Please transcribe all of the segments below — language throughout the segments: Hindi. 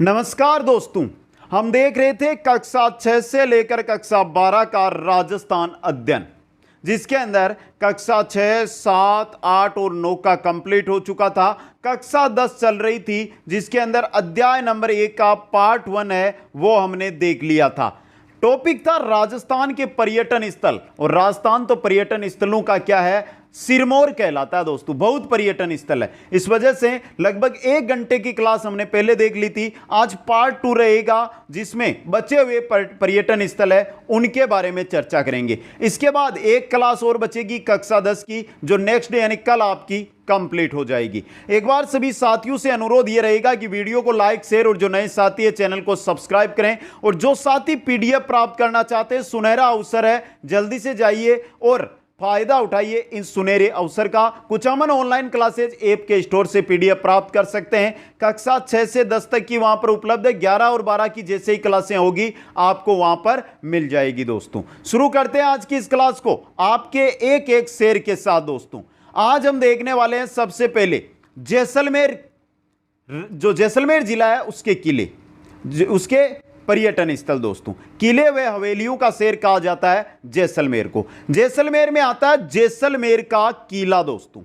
नमस्कार दोस्तों, हम देख रहे थे कक्षा 6 से लेकर कक्षा 12 का राजस्थान अध्ययन, जिसके अंदर कक्षा 6, 7, 8 और 9 का कंप्लीट हो चुका था। कक्षा 10 चल रही थी, जिसके अंदर अध्याय नंबर 1 का पार्ट 1 है, वो हमने देख लिया था। टॉपिक था राजस्थान के पर्यटन स्थल, और राजस्थान तो पर्यटन स्थलों का क्या है, सिरमौर कहलाता है दोस्तों। बहुत पर्यटन स्थल है, इस वजह से लगभग 1 घंटे की क्लास हमने पहले देख ली थी। आज पार्ट 2 रहेगा, जिसमें बचे हुए पर्यटन स्थल है उनके बारे में चर्चा करेंगे। इसके बाद एक क्लास और बचेगी कक्षा 10 की, जो नेक्स्ट डे यानी कल आपकी कंप्लीट हो जाएगी। एक बार सभी साथियों से अनुरोध यह रहेगा कि वीडियो को लाइक, शेयर और जो नए साथी है चैनल को सब्सक्राइब करें। और जो साथी पीडीएफ प्राप्त करना चाहते हैं, सुनहरा अवसर है, जल्दी से जाइए और फायदा उठाइए इस सुनहरे अवसर का। कुछ अमन ऑनलाइन क्लासेज ऐप के स्टोर से पीडीएफ प्राप्त कर सकते हैं। कक्षा 6 से 10 तक की वहां पर उपलब्ध है। 11 और 12 की जैसे ही क्लासें होगी आपको वहां पर मिल जाएगी। दोस्तों शुरू करते हैं आज की इस क्लास को आपके एक एक शेर के साथ। दोस्तों आज हम देखने वाले हैं सबसे पहले जैसलमेर, जो जैसलमेर जिला है उसके किले, उसके पर्यटन स्थल। दोस्तों किले व हवेलियों का शहर कहा जाता है जैसलमेर को। जैसलमेर में आता है जैसलमेर का किला। दोस्तों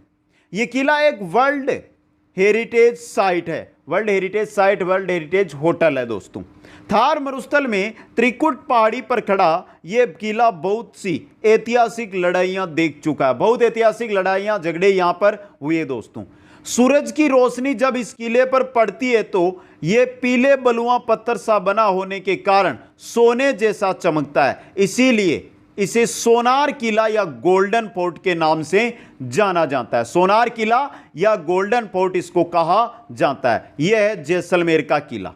यह किला एक वर्ल्ड हेरिटेज साइट है, world heritage site, world heritage hotel है। दोस्तों थार मरुस्थल में त्रिकुट पहाड़ी पर खड़ा यह किला बहुत सी ऐतिहासिक लड़ाइयां देख चुका है। बहुत ऐतिहासिक लड़ाइयां झगड़े यहां पर हुए। दोस्तों सूरज की रोशनी जब इस किले पर पड़ती है तो यह पीले बलुआ पत्थर सा बना होने के कारण सोने जैसा चमकता है, इसीलिए इसे सोनार किला या गोल्डन फोर्ट के नाम से जाना जाता है। सोनार किला या गोल्डन फोर्ट इसको कहा जाता है। यह है जैसलमेर का किला।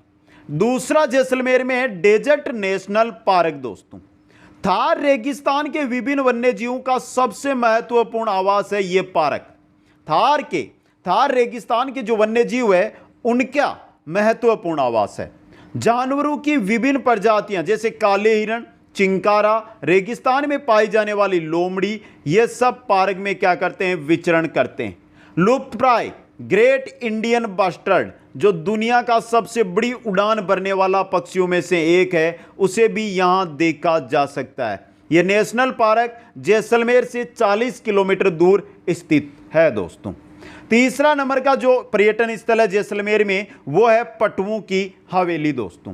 दूसरा जैसलमेर में है डेजर्ट नेशनल पार्क। दोस्तों थार रेगिस्तान के विभिन्न वन्य जीवों का सबसे महत्वपूर्ण आवास है यह पार्क। थार रेगिस्तान के जो वन्य जीव है उनका महत्वपूर्ण आवास है। जानवरों की विभिन्न प्रजातियां जैसे काले हिरण, चिंकारा, रेगिस्तान में पाई जाने वाली लोमड़ी, ये सब पार्क में क्या करते हैं, विचरण करते हैं। लुप्तप्राय ग्रेट इंडियन बस्टर्ड, जो दुनिया का सबसे बड़ी उड़ान भरने वाला पक्षियों में से एक है, उसे भी यहां देखा जा सकता है। यह नेशनल पार्क जैसलमेर से 40 किलोमीटर दूर स्थित है। दोस्तों तीसरा नंबर का जो पर्यटन स्थल है जैसलमेर में, वो है पटवों की हवेली। दोस्तों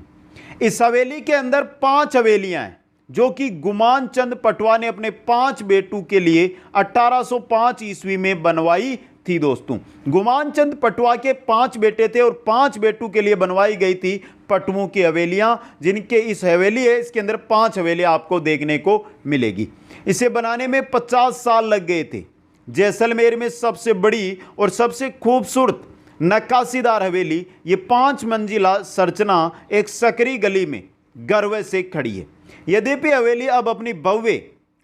इस हवेली के अंदर 5 हवेलियां हैं, जो कि गुमान चंद पटवा ने अपने 5 बेटों के लिए 1805 ईस्वी में बनवाई थी। दोस्तों गुमान चंद पटवा के 5 बेटे थे और 5 बेटों के लिए बनवाई गई थी पटवों की हवेलियां, जिनके इस हवेली है, इसके अंदर 5 हवेलियां आपको देखने को मिलेगी। इसे बनाने में 50 साल लग गए थे। जैसलमेर में सबसे बड़ी और सबसे खूबसूरत नक्काशीदार हवेली, ये 5 मंजिला संरचना एक सकरी गली में गर्व से खड़ी है। यद्यपि हवेली अब अपनी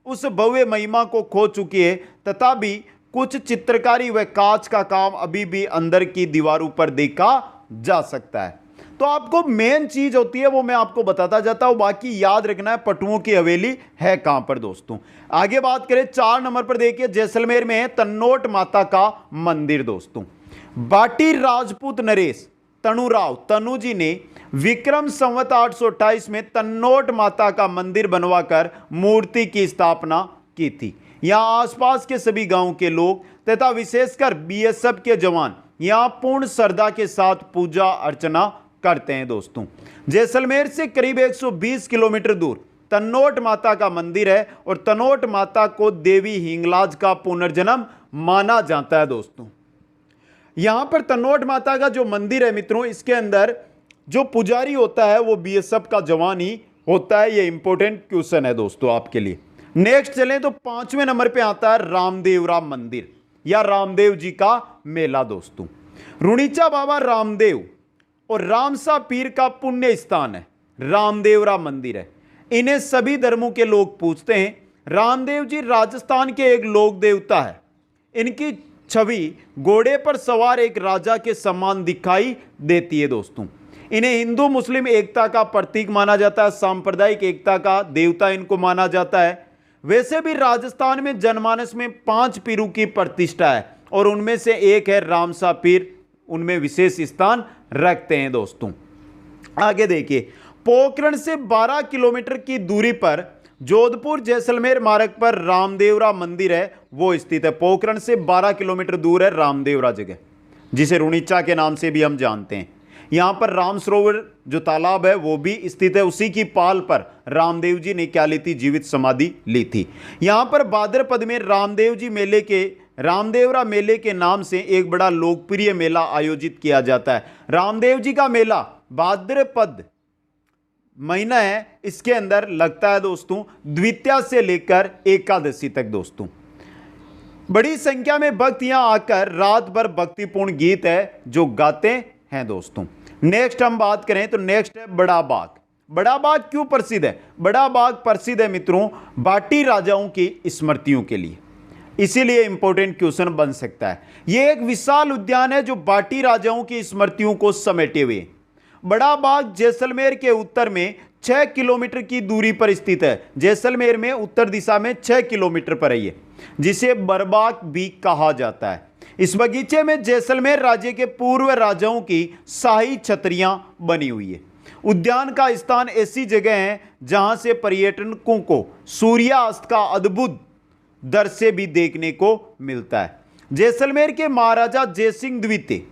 उस भव्य महिमा को खो चुकी है, तथापि कुछ चित्रकारी व कांच का काम अभी भी अंदर की दीवारों पर देखा जा सकता है। तो आपको मेन चीज होती है वो मैं आपको बताता जाता हूं, बाकी याद रखना है पटवों की हवेली है कहां पर। दोस्तों आगे बात करें 4 नंबर पर, देखिए जैसलमेर में है तन्नोट माता का मंदिर। दोस्तों बाटी राजपूत नरेश तनुराव तनु जी ने विक्रम संवत 828 में तन्नोट माता का मंदिर बनवाकर मूर्ति की स्थापना की थी। यहां आसपास के सभी गांव के लोग तथा विशेषकर बीएसएफ के जवान यहां पूर्ण श्रद्धा के साथ पूजा अर्चना करते हैं। दोस्तों जैसलमेर से करीब 120 किलोमीटर दूर तन्नोट माता का मंदिर है और तन्नोट माता को देवी हिंगलाज का पुनर्जन्म माना जाता है। दोस्तों यहां पर तन्नोट माता का जो मंदिर है मित्रों, इसके अंदर जो पुजारी होता है वो बीएसएफ का जवान ही होता है। ये इंपॉर्टेंट क्वेश्चन है दोस्तों आपके लिए। नेक्स्ट चलें तो 5वें नंबर पे आता है रामदेवरा मंदिर या रामदेव जी का मेला। दोस्तों रुणीचा बाबा रामदेव और रामसा पीर का पुण्य स्थान है, रामदेवरा मंदिर है। इन्हें सभी धर्मों के लोग पूजते हैं। रामदेव जी राजस्थान के एक लोक देवता है। इनकी छवि घोड़े पर सवार एक राजा के समान दिखाई देती है। दोस्तों इन्हें हिंदू मुस्लिम एकता का प्रतीक माना जाता है, सांप्रदायिक एकता का देवता इनको माना जाता है। वैसे भी राजस्थान में जनमानस में 5 पीरों की प्रतिष्ठा है और उनमें से एक है रामसा पीर, उनमें विशेष स्थान रखते हैं। दोस्तों आगे देखिए, पोखरण से 12 किलोमीटर की दूरी पर जोधपुर जैसलमेर मार्ग पर रामदेवरा मंदिर है, वो स्थित है। पोखरण से 12 किलोमीटर दूर है रामदेवरा जगह, जिसे रुणीचा के नाम से भी हम जानते हैं। यहां पर राम सरोवर जो तालाब है वो भी स्थित है। उसी की पाल पर रामदेव जी ने क्या ली थी? जीवित समाधि ली थी। यहां पर भाद्रपद में रामदेवरा मेले के नाम से एक बड़ा लोकप्रिय मेला आयोजित किया जाता है। रामदेव जी का मेला भाद्रपद महीना है, इसके अंदर लगता है दोस्तों, द्वितीया से लेकर एकादशी तक दोस्तों। बड़ी संख्या में भक्त यहां आकर रात भर भक्तिपूर्ण गीत है जो गाते हैं दोस्तों। नेक्स्ट हम बात करें तो नेक्स्ट है बड़ा बाग। बड़ा बाग क्यों प्रसिद्ध है? बड़ा बाग प्रसिद्ध है मित्रों भाटी राजाओं की स्मृतियों के लिए, इसीलिए इंपॉर्टेंट क्वेश्चन बन सकता है। यह एक विशाल उद्यान है जो भाटी राजाओं की स्मृतियों को समेटे हुए। बड़ा बाग जैसलमेर के उत्तर में 6 किलोमीटर की दूरी पर स्थित है। जैसलमेर में उत्तर दिशा में 6 किलोमीटर पर है ये, जिसे बरबाग भी कहा जाता है। इस बगीचे में जैसलमेर राज्य के पूर्व राजाओं की शाही छतरियां बनी हुई है। उद्यान का स्थान ऐसी जगह है जहां से पर्यटकों को सूर्यास्त का अद्भुत दृश्य भी देखने को मिलता है। जैसलमेर के महाराजा जयसिंह द्वितीय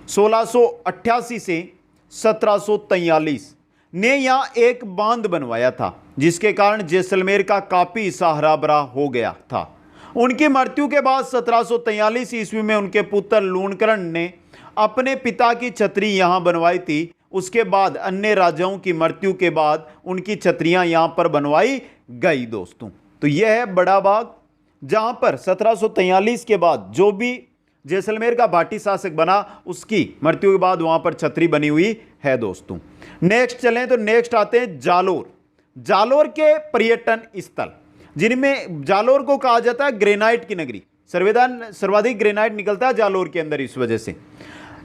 1688 से 1743 ने यहां एक बांध बनवाया था, जिसके कारण जैसलमेर का काफी हरा भरा हो गया था। उनकी मृत्यु के बाद 1743 ईस्वी में उनके पुत्र लूणकरण ने अपने पिता की छतरी यहां बनवाई थी। उसके बाद अन्य राजाओं की मृत्यु के बाद उनकी छतरियां यहां पर बनवाई गई दोस्तों। तो यह है बड़ा बाग, जहां पर 1743 के बाद जो भी जैसलमेर का भाटी शासक बना उसकी मृत्यु के बाद वहां पर छतरी बनी हुई है दोस्तों। नेक्स्ट चलें तो नेक्स्ट आते हैं जालोर। जालोर के पर्यटन स्थल, जिनमें जालोर को कहा जाता है ग्रेनाइट की नगरी। सर्वाधिक ग्रेनाइट निकलता है जालोर के अंदर, इस वजह से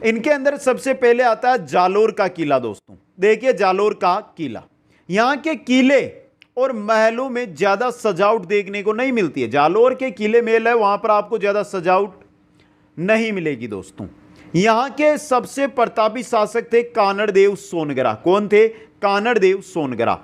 इनके अंदर सबसे पहले आता है जालोर का किला दोस्तों। देखिए जालोर का किला, यहां के किले और महलों में ज्यादा सजावट देखने को नहीं मिलती है। जालोर के किले महल है, वहां पर आपको ज्यादा सजावट नहीं मिलेगी दोस्तों। यहां के सबसे प्रतापी शासक थे कानड़देव सोनगरा। कौन थे? कानड़देव सोनगरा,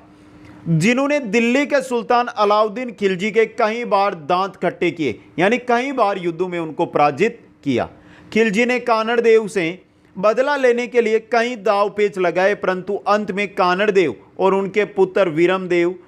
जिन्होंने दिल्ली के सुल्तान अलाउद्दीन खिलजी के कई बार दांत खट्टे किए, यानी कई बार युद्धों में उनको पराजित किया। खिलजी ने कानड़देव से बदला लेने के लिए कई दाव पेच लगाए, परंतु अंत में कानड़देव और उनके पुत्र वीरमदेव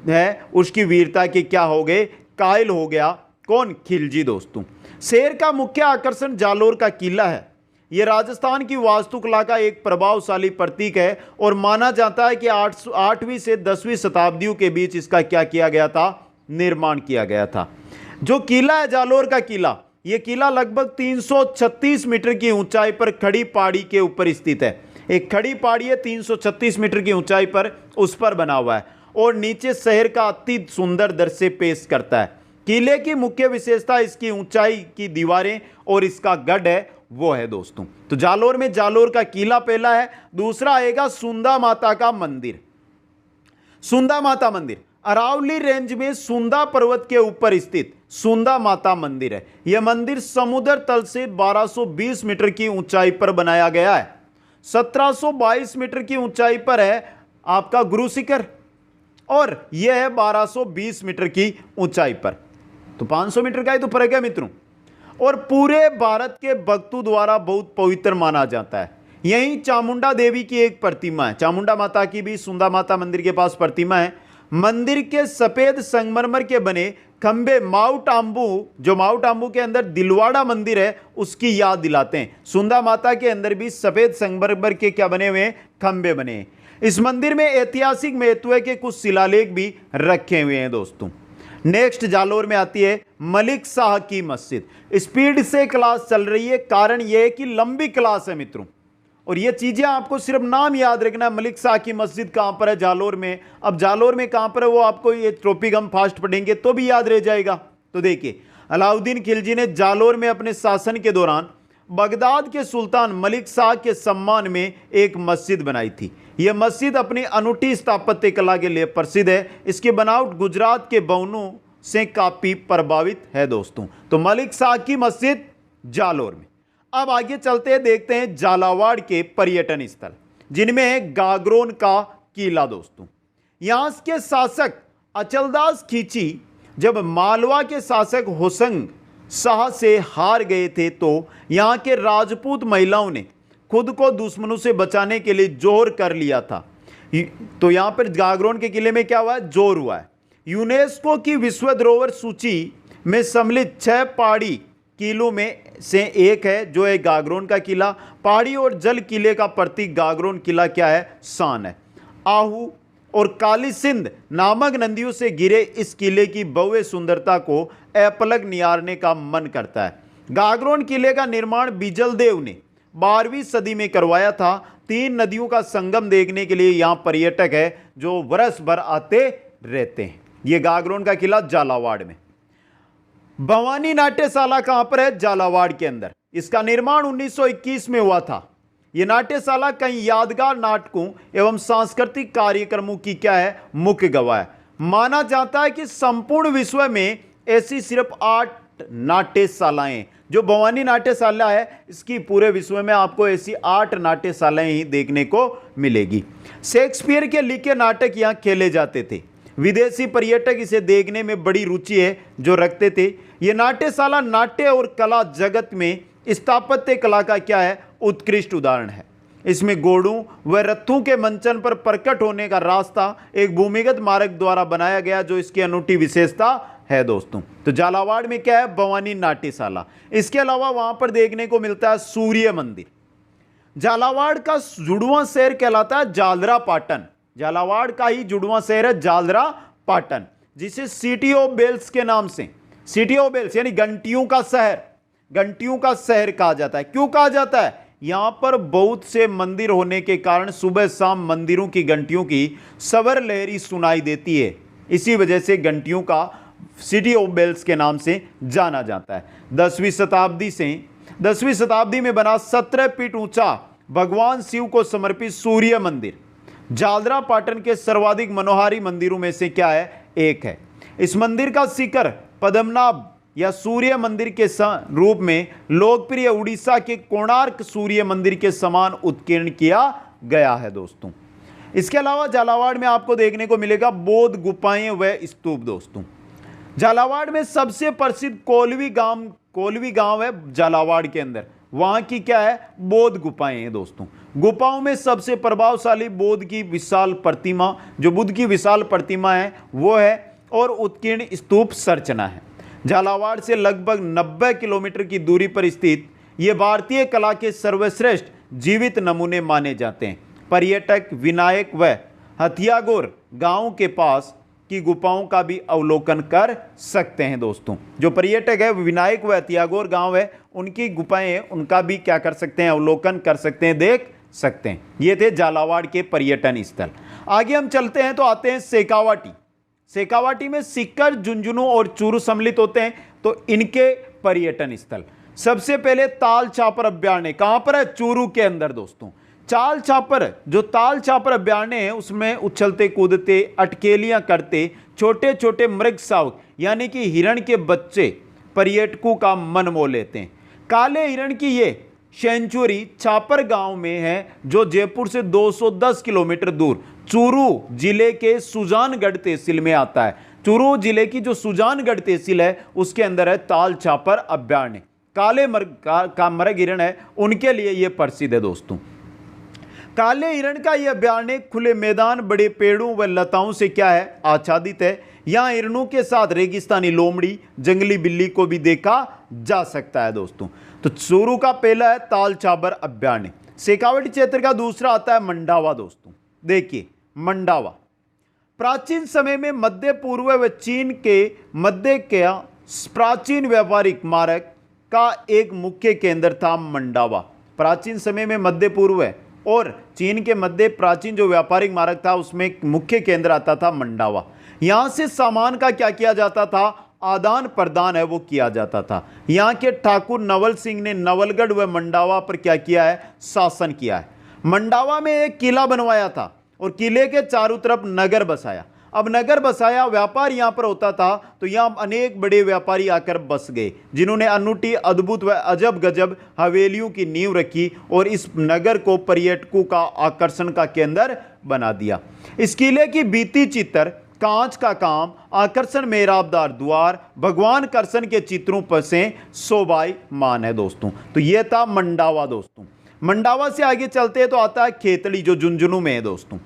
है उसकी वीरता के क्या हो गए? कायल हो गया। कौन? खिलजी दोस्तों। शहर का मुख्य आकर्षण जालोर का किला है। यह राजस्थान की वास्तुकला का एक प्रभावशाली प्रतीक है और माना जाता है कि 8वीं से 10वीं शताब्दियों के बीच इसका क्या किया गया था? निर्माण किया गया था। जो किला है जालोर का किला, यह किला लगभग 336 मीटर की ऊंचाई पर खड़ी पहाड़ी के ऊपर स्थित है। एक खड़ी पहाड़ी है 336 मीटर की ऊंचाई पर, उस पर बना हुआ है और नीचे शहर का अति सुंदर दृश्य पेश करता है। किले की मुख्य विशेषता इसकी ऊंचाई की दीवारें और इसका गढ़ है, वो है दोस्तों। तो जालोर में जालोर का किला पहला है। दूसरा आएगा सुंदा माता का मंदिर। सुंदा माता मंदिर अरावली रेंज में सुंदा पर्वत के ऊपर स्थित सुंदा माता मंदिर है। यह मंदिर समुद्र तल से 1220 मीटर की ऊंचाई पर बनाया गया है। 1722 मीटर की ऊंचाई पर है आपका गुरु शिखर और यह है 1220 मीटर की ऊंचाई पर, तो 500 मीटर का ही तो फर्क है मित्रों। और पूरे भारत के भक्तों द्वारा बहुत पवित्र माना जाता है। यहीं चामुंडा देवी की एक प्रतिमा है, चामुंडा माता की भी सुंदा माता मंदिर के पास प्रतिमा है। मंदिर के सफेद संगमरमर के बने खंबे माउंट आंबू, जो माउंट आंबू के अंदर दिलवाड़ा मंदिर है, उसकी याद दिलाते हैं। सुंदा माता के अंदर भी सफेद संगमरमर के क्या बने हुए हैं? खंबे बने हैं। इस मंदिर में ऐतिहासिक महत्व के कुछ शिलालेख भी रखे हुए हैं दोस्तों। नेक्स्ट जालोर में आती है मलिक शाह की मस्जिद। स्पीड से क्लास चल रही है, कारण यह है कि लंबी क्लास है मित्रों, और ये चीजें आपको सिर्फ नाम याद रखना है। मलिक शाह की मस्जिद कहां पर है? जालोर में। अब जालोर में कहां पर है वो आपको ये टॉपिक हम फास्ट पढ़ेंगे तो भी याद रह जाएगा। तो देखिए, अलाउद्दीन खिलजी ने जालोर में अपने शासन के दौरान बगदाद के सुल्तान मलिक शाह के सम्मान में एक मस्जिद बनाई थी। यह मस्जिद अपनी अनूठी स्थापत्य कला के लिए प्रसिद्ध है। इसकी बनावट गुजरात के भवनों से काफी प्रभावित है दोस्तों। तो मलिक शाह की मस्जिद जालोर में। अब आगे चलते हैं, देखते हैं झालावाड़ के पर्यटन स्थल। जिनमें है गागरोन का किला दोस्तों। यहां के शासक अचलदास खींची जब मालवा के शासक होसंग शाह से हार गए थे तो यहां के राजपूत महिलाओं ने खुद को दुश्मनों से बचाने के लिए जोर कर लिया था। तो यहां पर गागरोन के किले में क्या हुआ है, जोर हुआ है। यूनेस्को की विश्व धरोहर सूची में सम्मिलित 6 पहाड़ी किलों में से एक है जो है गागरोन का किला। पहाड़ी और जल किले का प्रतीक गागरोन किला क्या है, शान है। आहू और काली सिंध नामक नदियों से घिरे इस किले की भव्य सुंदरता को अपलक निहारने का मन करता है। गागरोन किले का निर्माण बिजलदेव ने 12वीं सदी में करवाया था। 3 नदियों का संगम देखने के लिए यहां पर्यटक है जो वर्ष भर आते रहते हैं। यह गागरोन का किला झालावाड़ में। भवानी नाट्यशाला कहां पर है, झालावाड़ के अंदर। इसका निर्माण 1921 में हुआ था। यह नाट्यशाला कई यादगार नाटकों एवं सांस्कृतिक कार्यक्रमों की क्या है, मुख्य गवाह है। माना जाता है कि संपूर्ण विश्व में ऐसी सिर्फ 8 नाट्यशालाएं, जो भवानी नाट्यशाला है, इसकी पूरे विश्व में आपको ऐसी 8 नाट्यशालाएं ही देखने को मिलेगी। शेक्सपियर के लिखे नाटक यहां खेले जाते थे। विदेशी पर्यटक इसे देखने में बड़ी रुचि है जो रखते थे। यह नाट्यशाला नाट्य और कला जगत में स्थापत्य कला का क्या है, उत्कृष्ट उदाहरण है। इसमें घोड़ों व रथों के मंचन पर प्रकट होने का रास्ता एक भूमिगत मार्ग द्वारा बनाया गया जो इसकी अनूठी विशेषता है दोस्तों। तो झालावाड़ में क्या है, भवानी नाट्यशाला। इसके अलावा वहां पर देखने को मिलता है सूर्य मंदिर। झालावाड़ का जुड़वां शहर कहलाता है जालरा पाटन। झालावाड़ का ही जुड़वां शहर है जालरा पाटन, जिसे सिटी ऑफ बेल्स के नाम से, सिटी ऑफ बेल्स यानी घंटियों का शहर, घंटियों का शहर कहा जाता है। क्यों कहा जाता है, यहां पर बहुत से मंदिर होने के कारण सुबह शाम मंदिरों की घंटियों की सवर लहरी सुनाई देती है। इसी वजह से घंटियों का सिटी ऑफ बेल्स के नाम से जाना जाता है। 10वीं शताब्दी में बना 17 फीट ऊंचा भगवान शिव को समर्पित सूर्य मंदिर जालरा पाटन के सर्वाधिक मनोहारी मंदिरों में से क्या है, एक है। इस मंदिर का शिखर पद्मनाभ या सूर्य मंदिर के रूप में लोकप्रिय उड़ीसा के कोणार्क सूर्य मंदिर के समान उत्कीर्ण किया गया है दोस्तों। इसके अलावा झालावाड़ में आपको देखने को मिलेगा बौद्ध गुफाएं व स्तूप दोस्तों। झालावाड़ में सबसे प्रसिद्ध कोलवी गांव है झालावाड़ के अंदर। वहां की क्या है, बौद्ध गुफाएं हैं दोस्तों। गुफाओं में सबसे प्रभावशाली बुद्ध की विशाल प्रतिमा है वो है, और उत्कीर्ण स्तूप संरचना है। झालावाड़ से लगभग 90 किलोमीटर की दूरी पर स्थित ये भारतीय कला के सर्वश्रेष्ठ जीवित नमूने माने जाते हैं। पर्यटक विनायक व हथियागोर गांव के पास की गुफाओं का भी अवलोकन कर सकते हैं दोस्तों। जो पर्यटक है विनायक व हथियागोर गांव है, उनकी गुफाएं हैं, उनका भी क्या कर सकते हैं, अवलोकन कर सकते हैं, देख सकते हैं। ये थे झालावाड़ के पर्यटन स्थल। आगे हम चलते हैं तो आते हैं शेखावाटी। शेखावाटी में सीकर, झुंझुनू और चूरू सम्मिलित होते हैं। तो इनके पर्यटन स्थल सबसे पहले ताल छापर अभ्यारण्य कहां पर है, चूरू के अंदर दोस्तों। ताल छापर अभ्यारण्य है, उसमें उछलते कूदते अटकेलियां करते छोटे छोटे मृग शावक यानी कि हिरण के बच्चे पर्यटकों का मन मोह लेते हैं। काले हिरण की ये सेंचुरी छापर गांव में है जो जयपुर से 210 किलोमीटर दूर चूरू जिले के सुजानगढ़ तहसील में आता है। चूरू जिले की जो सुजानगढ़ तहसील है उसके अंदर है ताल छापर अभ्यारण्य। काले मृग हिरण है, उनके लिए यह प्रसिद्ध है दोस्तों। काले हिरण का यह अभ्यारण्य खुले मैदान, बड़े पेड़ों व लताओं से क्या है, आच्छादित है। यहां हिरणों के साथ रेगिस्तानी लोमड़ी, जंगली बिल्ली को भी देखा जा सकता है दोस्तों। तो चूरू का पहला है ताल छापर अभ्यारण्य। शेखावाटी क्षेत्र का दूसरा आता है मंडावा दोस्तों। देखिए मंडावा प्राचीन समय में मध्य पूर्व व चीन के मध्य का प्राचीन व्यापारिक मार्ग का एक मुख्य केंद्र था मंडावा। प्राचीन समय में मध्य पूर्व और चीन के मध्य प्राचीन जो व्यापारिक मार्ग था उसमें एक मुख्य केंद्र आता था मंडावा। यहां से सामान का क्या किया जाता था, आदान प्रदान है वो किया जाता था। यहां के ठाकुर नवल सिंह ने नवलगढ़ व मंडावा पर क्या किया है, शासन किया है। मंडावा में एक किला बनवाया था और किले के चारों तरफ नगर बसाया। अब नगर बसाया, व्यापार यहां पर होता था, तो यहां अनेक बड़े व्यापारी आकर बस गए, जिन्होंने अनूठी, अद्भुत व अजब गजब हवेलियों की नींव रखी और इस नगर को पर्यटकों का आकर्षण का केंद्र बना दिया। इस किले की बीती चित्र, कांच का काम, आकर्षण मेहराबदार द्वार, भगवान कृष्ण के चित्रों पर से शोभायमान है दोस्तों। तो यह था मंडावा दोस्तों। मंडावा से आगे चलते हैं तो आता है खेतड़ी, जो झुंझुनू में है दोस्तों।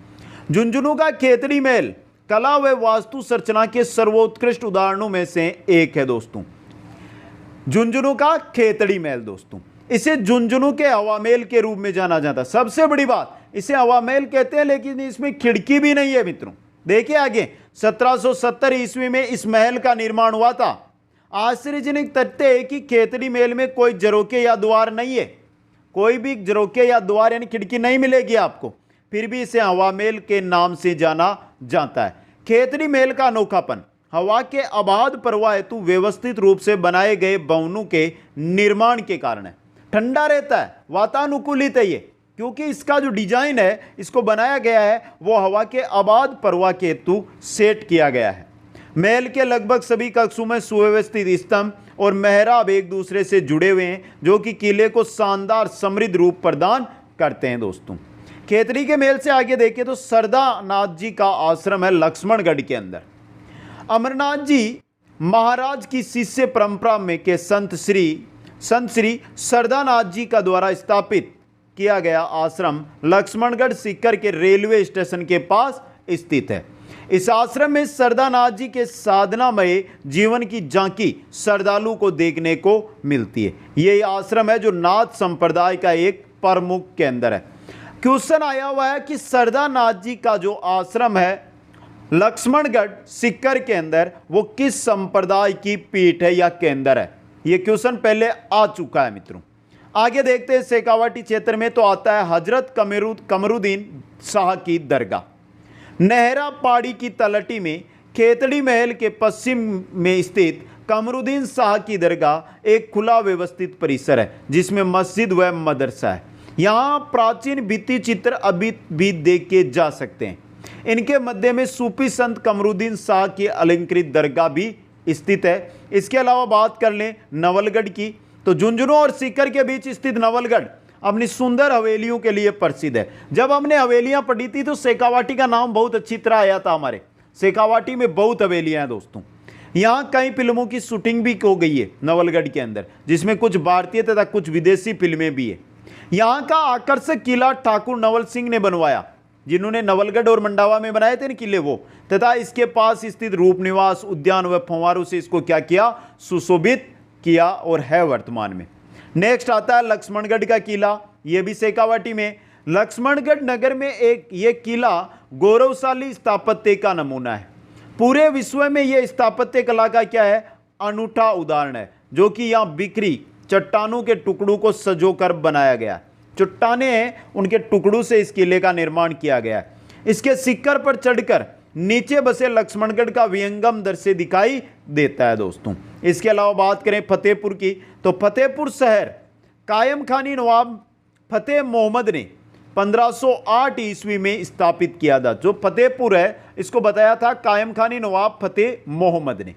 झुंझुनू का खेतड़ी महल कला व वास्तु संरचना के सर्वोत्कृष्ट उदाहरणों में से एक है दोस्तों। झुंझुनू का खेतड़ी महल दोस्तों, इसे झुंझुनू के हवा महल के रूप में जाना जाता है। सबसे बड़ी बात, इसे हवा महल कहते हैं, लेकिन इसमें खिड़की भी नहीं है मित्रों। देखिए आगे, 1770 ईस्वी में इस महल का निर्माण हुआ था। आश्चर्यजनक तथ्य है कि खेतड़ी महल में कोई झरोखे या द्वार नहीं है, कोई भी झरोखे या द्वार यानी खिड़की नहीं मिलेगी आपको, फिर भी इसे हवा महल के नाम से जाना जाता है। खेतड़ी महल का अनोखापन हवा के अबाध प्रवाह हेतु व्यवस्थित रूप से बनाए गए भवनों के निर्माण के कारण है। ठंडा रहता है, वातानुकूलित है ये, क्योंकि इसका जो डिजाइन है, इसको बनाया गया है, वो हवा के अबाध प्रवाह के हेतु सेट किया गया है। महल के लगभग सभी कक्षों में सुव्यवस्थित स्तंभ और मेहराब एक दूसरे से जुड़े हुए हैं, जो कि किले को शानदार समृद्ध रूप प्रदान करते हैं दोस्तों। खेतड़ी के महल से आगे देखें तो सरदानाथ जी का आश्रम है लक्ष्मणगढ़ के अंदर। अमरनाथ जी महाराज की शिष्य परंपरा में के संत श्री सरदानाथ जी का द्वारा स्थापित किया गया आश्रम लक्ष्मणगढ़ सीकर के रेलवे स्टेशन के पास स्थित है। इस आश्रम में सरदानाथ जी के साधनामय जीवन की झांकी श्रद्धालु को देखने को मिलती है। यही आश्रम है जो नाथ संप्रदाय का एक प्रमुख केंद्र है। क्वेश्चन आया हुआ है कि सरदानाथ जी का जो आश्रम है लक्ष्मणगढ़ सीकर के अंदर, वो किस संप्रदाय की पीठ है या केंद्र है? ये क्वेश्चन पहले आ चुका है मित्रों। आगे देखते हैं शेखावाटी क्षेत्र में तो आता है हजरत कमरुद्दीन शाह की दरगाह। नेहरा पहाड़ी की तलहटी में खेतड़ी महल के पश्चिम में स्थित कमरुद्दीन शाह की दरगाह एक खुला व्यवस्थित परिसर है, जिसमें मस्जिद व मदरसा है। यहाँ प्राचीन भित्ति चित्र अभी भी देखे जा सकते हैं। इनके मध्य में सूफी संत कमरुद्दीन शाह की अलंकृत दरगाह भी स्थित है। इसके अलावा बात कर लें नवलगढ़ की, तो झुंझुनू और सीकर के बीच स्थित नवलगढ़ अपनी सुंदर हवेलियों के लिए प्रसिद्ध है। जब हमने हवेलियां पढ़ी थी तो शेखावाटी का नाम बहुत अच्छी तरह आया था हमारे। शेखावाटी में बहुत हवेलियां हैं दोस्तों। यहाँ कई फिल्मों की शूटिंग भी हो गई है नवलगढ़ के अंदर, जिसमें कुछ भारतीय तथा कुछ विदेशी फिल्में भी है। यहाँ का आकर्षक किला ठाकुर नवल सिंह ने बनवाया, जिन्होंने नवलगढ़ और मंडावा में बनाए थे ना किले वो, तथा इसके पास स्थित रूप निवास उद्यान व फंवारों से इसको क्या किया, सुशोभित किया और है वर्तमान में। नेक्स्ट आता है लक्ष्मणगढ़ का किला, यह भी शेखावाटी में। लक्ष्मणगढ़ नगर में एक ये किला गौरवशाली स्थापत्य का नमूना है। पूरे विश्व में यह स्थापत्य कला का क्या है, अनूठा उदाहरण है, जो कि यहाँ बिखरी चट्टानों के टुकड़ों को सजोकर बनाया गया। चट्टानें हैं, उनके टुकड़ों से इस किले का निर्माण किया गया है। इसके शिखर पर चढ़कर नीचे बसे लक्ष्मणगढ़ का विहंगम दृश्य दिखाई देता है दोस्तों। इसके अलावा बात करें फतेहपुर की, तो फतेहपुर शहर कायम खानी नवाब फतेह मोहम्मद ने 1508 ईस्वी में स्थापित किया था। जो फतेहपुर है इसको बताया था कायम खानी नवाब फतेह मोहम्मद ने।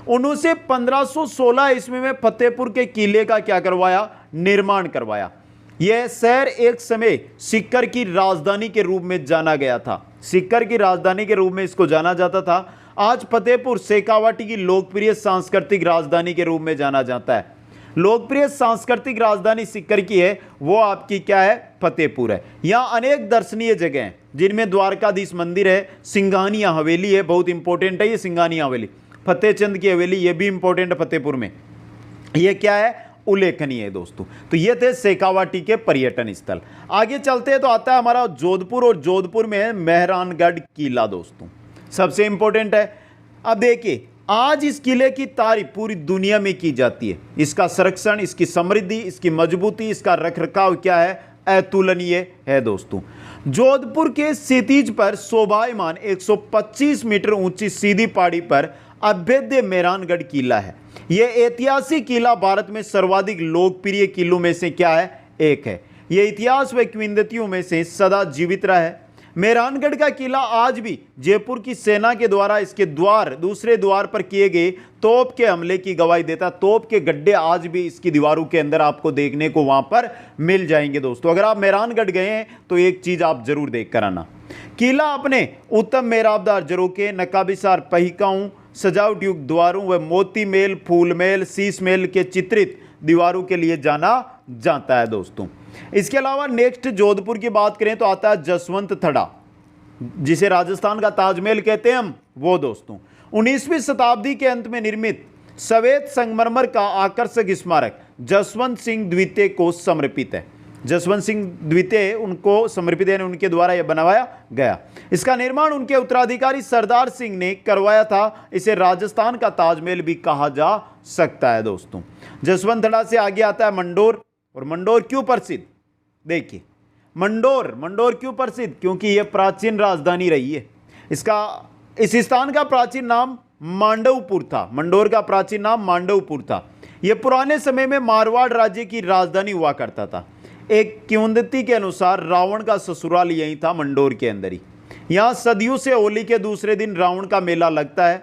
उन्होंने 1516 ईस्वी में फतेहपुर के किले का क्या करवाया, निर्माण करवाया। यह शहर एक समय सीकर की राजधानी के रूप में जाना गया था। सीकर की राजधानी के रूप में इसको जाना जाता था। आज फतेहपुर शेखावाटी की लोकप्रिय सांस्कृतिक राजधानी के रूप में जाना जाता है। लोकप्रिय सांस्कृतिक राजधानी सीकर की है, वो आपकी क्या है, फतेहपुर है। यहाँ अनेक दर्शनीय जगह हैं, जिनमें द्वारकाधीश मंदिर है, सिंघानिया हवेली है, बहुत इंपॉर्टेंट है ये सिंघानिया हवेली। फतेहचंद की हवेली, ये भी इंपॉर्टेंट है फतेहपुर में। ये क्या है, उल्लेखनीय है दोस्तों। तो ये थे शेखावाटी के पर्यटन स्थल। आगे चलते हैं तो आता है हमारा जोधपुर, और जोधपुर में है मेहरानगढ़ किला दोस्तों, सबसे इंपॉर्टेंट है। अब देखिए, आज इस किले की तारीफ पूरी दुनिया में की जाती है। इसका संरक्षण, इसकी समृद्धि, इसकी मजबूती, इसका रखरखाव क्या है, अतुलनीय है दोस्तों। जोधपुर के क्षितिज पर शोभायमान 125 मीटर ऊंची सीधी पहाड़ी पर अभेद्य मेहरानगढ़ किला है। यह ऐतिहासिक किला भारत में सर्वाधिक लोकप्रिय किलों में से क्या है, एक है। यह इतिहास व किंवदंतियों में से सदा जीवित रहा है। मेहरानगढ़ का किला आज भी जयपुर की सेना के द्वारा इसके दूसरे द्वार पर किए गए तोप के हमले की गवाही देता। तोप के गड्ढे आज भी इसकी दीवारों के अंदर आपको देखने को वहां पर मिल जाएंगे दोस्तों। अगर आप मेहरानगढ़ गए हैं तो एक चीज आप जरूर देख कर आना। किला अपने उत्तम मेहराबदार झरोखे, नकाबीसार पहिकाओं, सजावट युक्त द्वारों व मोती मेल, फूल मेल, शीश मेल के चित्रित दीवारों के लिए जाना जाता है दोस्तों। इसके अलावा नेक्स्ट जोधपुर की बात करें तो आता है जसवंत थड़ा, जिसे राजस्थान का ताजमहल कहते हैं हम, वो दोस्तों 19वीं शताब्दी के अंत में निर्मित श्वेत संगमरमर का आकर्षक स्मारक जसवंत सिंह द्वितीय को समर्पित है। जसवंत सिंह द्वितीय उनको समर्पित है, उनके द्वारा यह बनवाया गया। इसका निर्माण उनके उत्तराधिकारी सरदार सिंह ने करवाया था। इसे राजस्थान का ताजमहल भी कहा जा सकता है दोस्तों। जसवंत थड़ा से आगे आता है मंडोर। और मंडोर क्यों प्रसिद्ध? देखिए मंडोर क्यों प्रसिद्ध? क्योंकि यह प्राचीन राजधानी रही है। इस स्थान का प्राचीन नाम मांडवपुर था। मंडोर का प्राचीन नाम मांडवपुर था। यह पुराने समय में मारवाड़ राज्य की राजधानी हुआ करता था। एक किंवदंती के अनुसार रावण का ससुराल यही था, मंडोर के अंदर ही। यहां सदियों से होली के दूसरे दिन रावण का मेला लगता है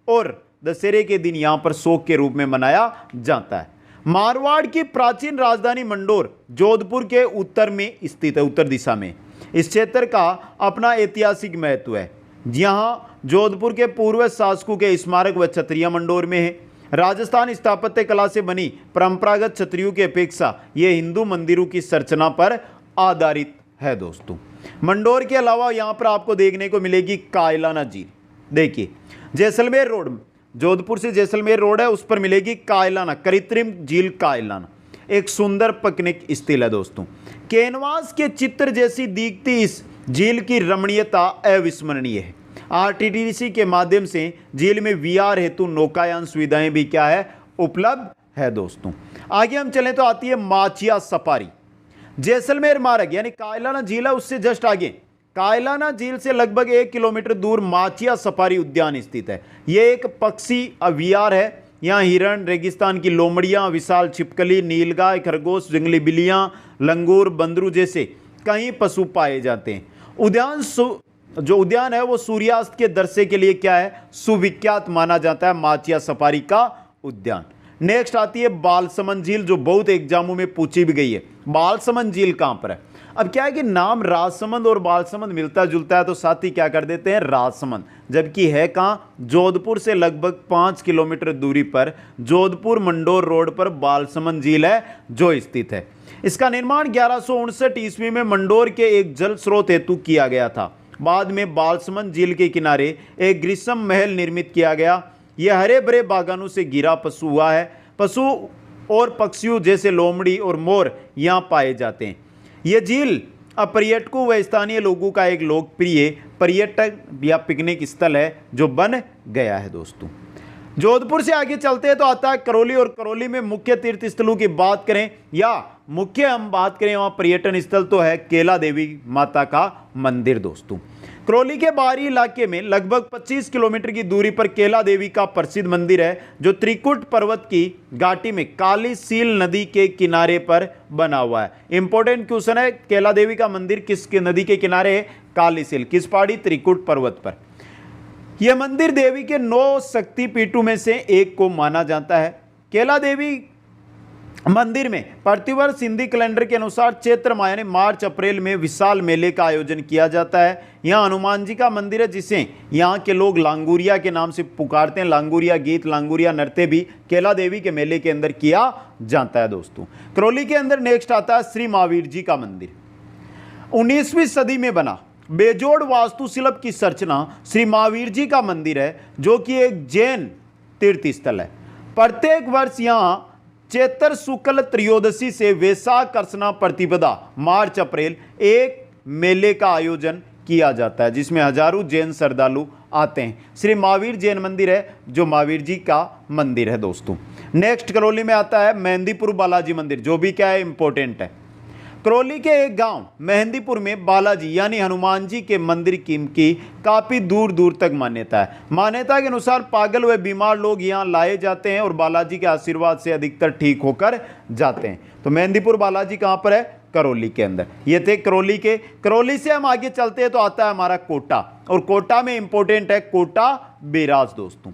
और दशहरे के दिन यहां पर शोक के रूप में मनाया जाता है। मारवाड़ की प्राचीन राजधानी मंडोर जोधपुर के उत्तर में स्थित है, उत्तर दिशा में। इस क्षेत्र का अपना ऐतिहासिक महत्व है। यहां जोधपुर के पूर्व शासकों के स्मारक व छतरियां मंडोर में है। राजस्थान स्थापत्य कला से बनी परंपरागत छतरियों की अपेक्षा यह हिंदू मंदिरों की संरचना पर आधारित है दोस्तों। मंडोर के अलावा यहां पर आपको देखने को मिलेगी कायलाना झील। देखिए जैसलमेर रोड, जोधपुर से जैसलमेर रोड है, उस पर मिलेगी कायलाना, कृत्रिम झील कायलाना, एक सुंदर पिकनिक स्थल है दोस्तों। कैनवास के चित्र जैसी दिखती इस झील की रमणीयता अविस्मरणीय है। आरटीडीसी के माध्यम से झील में वीआर हेतु नौकायान सुविधाएं भी क्या है, उपलब्ध है दोस्तों। आगे हम चलें तो आती है माचिया सफारी। जैसलमेर मार्ग यानी कायलाना झील है, उससे जस्ट आगे कायलाना झील से लगभग 1 किलोमीटर दूर माचिया सफारी उद्यान स्थित है। यह एक पक्षी अभयारण्य है। यहाँ हिरण, रेगिस्तान की लोमड़ियाँ, विशाल छिपकली, नीलगाय, खरगोश, जंगली बिल्लियाँ, लंगूर, बंदरू जैसे कई पशु पाए जाते हैं। जो उद्यान है वो सूर्यास्त के दृश्य के लिए क्या है, सुविख्यात माना जाता है, माचिया सफारी का उद्यान। नेक्स्ट आती है बालसमंद झील, जो बहुत एग्जामों में पूछी भी गई है। बालसमंद झील कहां पर है? अब क्या है कि नाम राजसमंद और बालसमंद मिलता जुलता है, तो साथी क्या कर देते हैं, राजसमंद, जबकि है कहां, जोधपुर से लगभग 5 किलोमीटर दूरी पर जोधपुर मंडोर रोड पर बालसमंद झील है जो स्थित है। इसका निर्माण 1159 ईस्वी में मंडोर के एक जल स्रोत हेतु किया गया था। बाद में बालसमंद झील के किनारे एक ग्रीष्म महल निर्मित किया गया। यह हरे भरे बागानों से घिरा पशु हुआ है। पशु और पक्षियों जैसे लोमड़ी और मोर यहाँ पाए जाते हैं। यह झील अब पर्यटकों व स्थानीय लोगों का एक लोकप्रिय पर्यटक या पिकनिक स्थल है जो बन गया है दोस्तों। जोधपुर से आगे चलते हैं तो आता है करौली। और करौली में मुख्य तीर्थ स्थलों की बात करें या मुख्य हम बात करें वहां पर्यटन स्थल तो है केला देवी माता का मंदिर दोस्तों। करौली के बाहरी इलाके में लगभग 25 किलोमीटर की दूरी पर केला देवी का प्रसिद्ध मंदिर है, जो त्रिकुट पर्वत की घाटी में काली सील नदी के किनारे पर बना हुआ है। इंपॉर्टेंट क्वेश्चन है, केला देवी का मंदिर किस नदी के किनारे है, काली सील, किस पहाड़ी, त्रिकुट पर्वत पर। यह मंदिर देवी के 9 शक्तिपीठों में से एक को माना जाता है। केला देवी मंदिर में प्रतिवर्ष हिंदी कैलेंडर के अनुसार चैत्र माह यानी मार्च अप्रैल में विशाल मेले का आयोजन किया जाता है। यहाँ हनुमान जी का मंदिर है, जिसे यहाँ के लोग लांगुरिया के नाम से पुकारते हैं। लांगुरिया गीत, लांगुरिया नृत्य भी केला देवी के मेले के अंदर किया जाता है दोस्तों। करौली के अंदर नेक्स्ट आता है श्री महावीर जी का मंदिर। 19वीं सदी में बना बेजोड़ वास्तुशिल्प की संरचना श्री महावीर जी का मंदिर है, जो कि एक जैन तीर्थ स्थल है। प्रत्येक वर्ष यहाँ चैत्र शुक्ल त्रयोदशी से वैशाख कृष्णा प्रतिपदा मार्च अप्रैल एक मेले का आयोजन किया जाता है, जिसमें हजारों जैन श्रद्धालु आते हैं। श्री महावीर जैन मंदिर है जो महावीर जी का मंदिर है दोस्तों। नेक्स्ट करौली में आता है मेहंदीपुर बालाजी मंदिर, जो भी क्या है, इंपॉर्टेंट है। करौली के एक गांव मेहंदीपुर में बालाजी यानी हनुमान जी के मंदिर की काफ़ी दूर दूर तक मान्यता है। मान्यता के अनुसार पागल व बीमार लोग यहाँ लाए जाते हैं और बालाजी के आशीर्वाद से अधिकतर ठीक होकर जाते हैं। तो मेहंदीपुर बालाजी कहाँ पर है, करौली के अंदर। ये थे करौली के। करौली से हम आगे चलते हैं तो आता है हमारा कोटा, और कोटा में इंपॉर्टेंट है कोटा बैराज दोस्तों।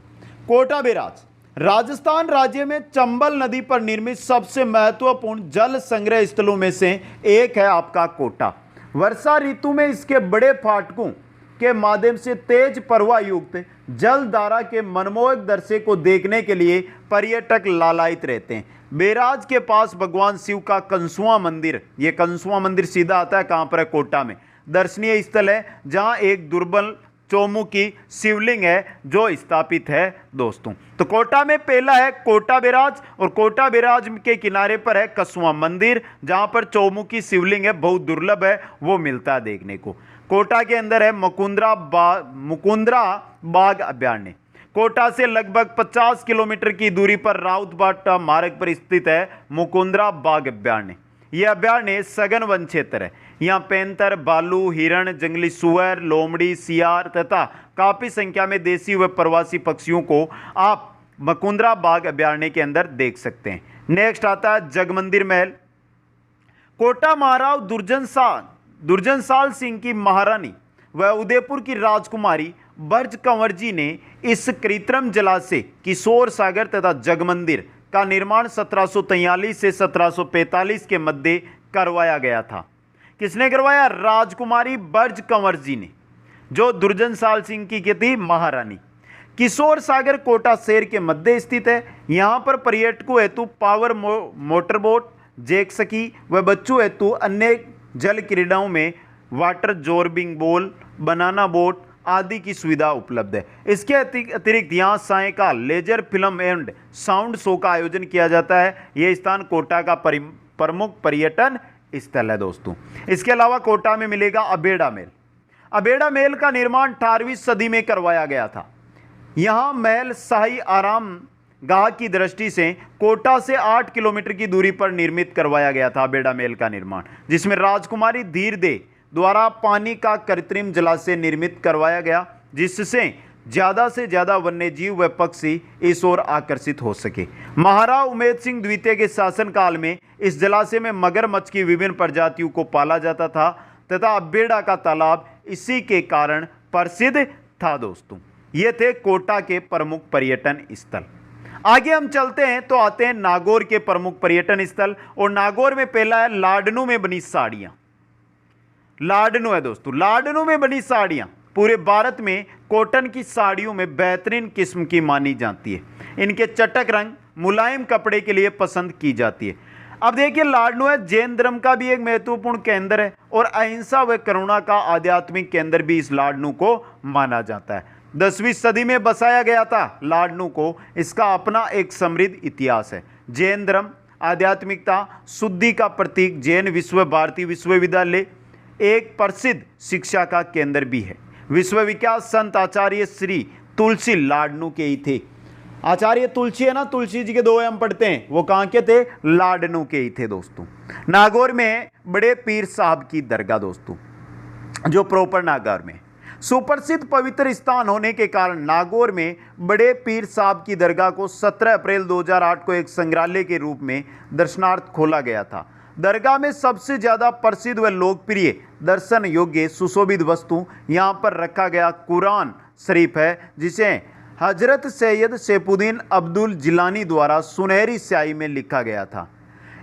कोटा बैराज राजस्थान राज्य में चंबल नदी पर निर्मित सबसे महत्वपूर्ण जल संग्रह स्थलों में से एक है आपका कोटा। वर्षा ऋतु में इसके बड़े फाटकों के माध्यम से तेज प्रवाह युक्त जल धारा के मनमोहक दृश्य को देखने के लिए पर्यटक लालायित रहते हैं। बैराज के पास भगवान शिव का कंसुआ मंदिर, ये कंसुआ मंदिर सीधा आता है कहां पर है, कोटा में, दर्शनीय स्थल है जहां एक दुर्बल चौमुखी शिवलिंग है जो स्थापित है दोस्तों। तो कोटा में पहला है कोटा बैराज, और कोटा बैराज के किनारे पर है कसुआ मंदिर जहां पर चौमुखी शिवलिंग है, बहुत दुर्लभ है, वो मिलता है देखने को। कोटा के अंदर है मुकुंदरा बाग अभयारण्य। कोटा से लगभग 50 किलोमीटर की दूरी पर राउतबाटा मार्ग पर स्थित है मुकुंदरा बाग अभयारण्य। यह अभयारण्य सघन वन क्षेत्र है। यहाँ पैंतर, भालू, हिरण, जंगली सुअर, लोमड़ी, सियार तथा काफी संख्या में देसी व प्रवासी पक्षियों को आप मुकुंदरा बाग अभयारण्य के अंदर देख सकते हैं। नेक्स्ट आता है जगमंदिर महल। कोटा महाराव दुर्जनसाल सिंह की महारानी व उदयपुर की राजकुमारी बर्ज कंवर जी ने इस कृत्रिम जलाशय, किशोर सागर तथा जगमंदिर का निर्माण 1743 से 1745 के मध्य करवाया गया था। किसने करवाया? राजकुमारी बर्ज कंवर जी ने, जो दुर्जनसाल सिंह की थी महारानी। किशोर सागर कोटा शहर के मध्य स्थित है। यहाँ पर पर्यटकों हेतु पावर मोटरबोट, जेट स्की व बच्चों हेतु अन्य जल क्रीड़ाओं में water zorbing ball, banana boat आदि की सुविधा उपलब्ध है। इसके अतिरिक्त यहाँ सायंकाल laser film and sound show का आयोजन किया जाता है। यह स्थान कोटा का प्रमुख पर्यटन स्थल है दोस्तों। इसके अलावा कोटा में मिलेगा अबेड़ा महल। अबेड़ा महल का निर्माण 18वीं सदी में करवाया गया था। यहाँ महल शाही आराम गाह की दृष्टि से कोटा से 8 किलोमीटर की दूरी पर निर्मित करवाया गया था अबेड़ा महल का निर्माण, जिसमें राजकुमारी धीर दे द्वारा पानी का कृत्रिम जलाशय निर्मित करवाया गया, जिससे ज्यादा से ज्यादा वन्यजीव व पक्षी इस ओर आकर्षित हो सके। महाराज उमेद सिंह द्वितीय के शासनकाल में इस जलाशय में मगरमच्छ की विभिन्न प्रजातियों को पाला जाता था तथा अबेड़ा का तालाब इसी के कारण प्रसिद्ध था दोस्तों। ये थे कोटा के प्रमुख पर्यटन स्थल। आगे हम चलते हैं तो आते हैं नागौर के प्रमुख पर्यटन स्थल, और नागौर में पहला है लाडनू में बनी साड़ियां। लाडनू है दोस्तों, लाडनू में बनी साड़ियां पूरे भारत में कॉटन की साड़ियों में बेहतरीन किस्म की मानी जाती है। इनके चटक रंग मुलायम कपड़े के लिए पसंद की जाती है। अब देखिए लाडनू है जैन धर्म का भी एक महत्वपूर्ण केंद्र है, और अहिंसा व करुणा का आध्यात्मिक केंद्र भी इस लाडनू को माना जाता है। 10वीं सदी में बसाया गया था लाडनू को। इसका अपना एक समृद्ध इतिहास है। जैन धर्म, आध्यात्मिकता, शुद्धि का प्रतीक जैन विश्व भारती विश्वविद्यालय एक प्रसिद्ध शिक्षा का केंद्र भी है। विश्वविख्यात संत आचार्य श्री तुलसी लाडनू के ही थे। आचार्य तुलसी है ना, तुलसी जी के दो हम पढ़ते हैं, वो कहाँ के थे? लाडनू के ही थे दोस्तों। नागौर में बड़े पीर साहब की दरगाह दोस्तों, जो प्रॉपर नागौर में सुप्रसिद्ध पवित्र स्थान होने के कारण नागौर में बड़े पीर साहब की दरगाह को 17 अप्रैल 2008 को एक संग्रहालय के रूप में दर्शनार्थ खोला गया था। दरगाह में सबसे ज्यादा प्रसिद्ध व लोकप्रिय दर्शन योग्य सुशोभित वस्तु यहाँ पर रखा गया कुरान शरीफ है, जिसे हजरत सैयद सैफुद्दीन अब्दुल जिलानी द्वारा सुनहरी स्याही में लिखा गया था।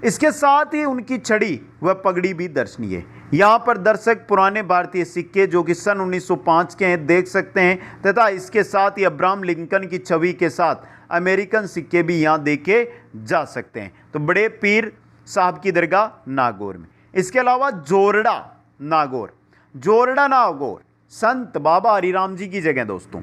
इसके साथ ही उनकी छड़ी व पगड़ी भी दर्शनीय है। यहाँ पर दर्शक पुराने भारतीय सिक्के जो कि सन 1905 के हैं देख सकते हैं, तथा इसके साथ ही अब्राहम लिंकन की छवि के साथ अमेरिकन सिक्के भी यहाँ देखे जा सकते हैं। तो बड़े पीर साहब की दरगाह नागौर में। इसके अलावा जोरड़ा नागौर संत बाबा हरिराम जी की जगह दोस्तों।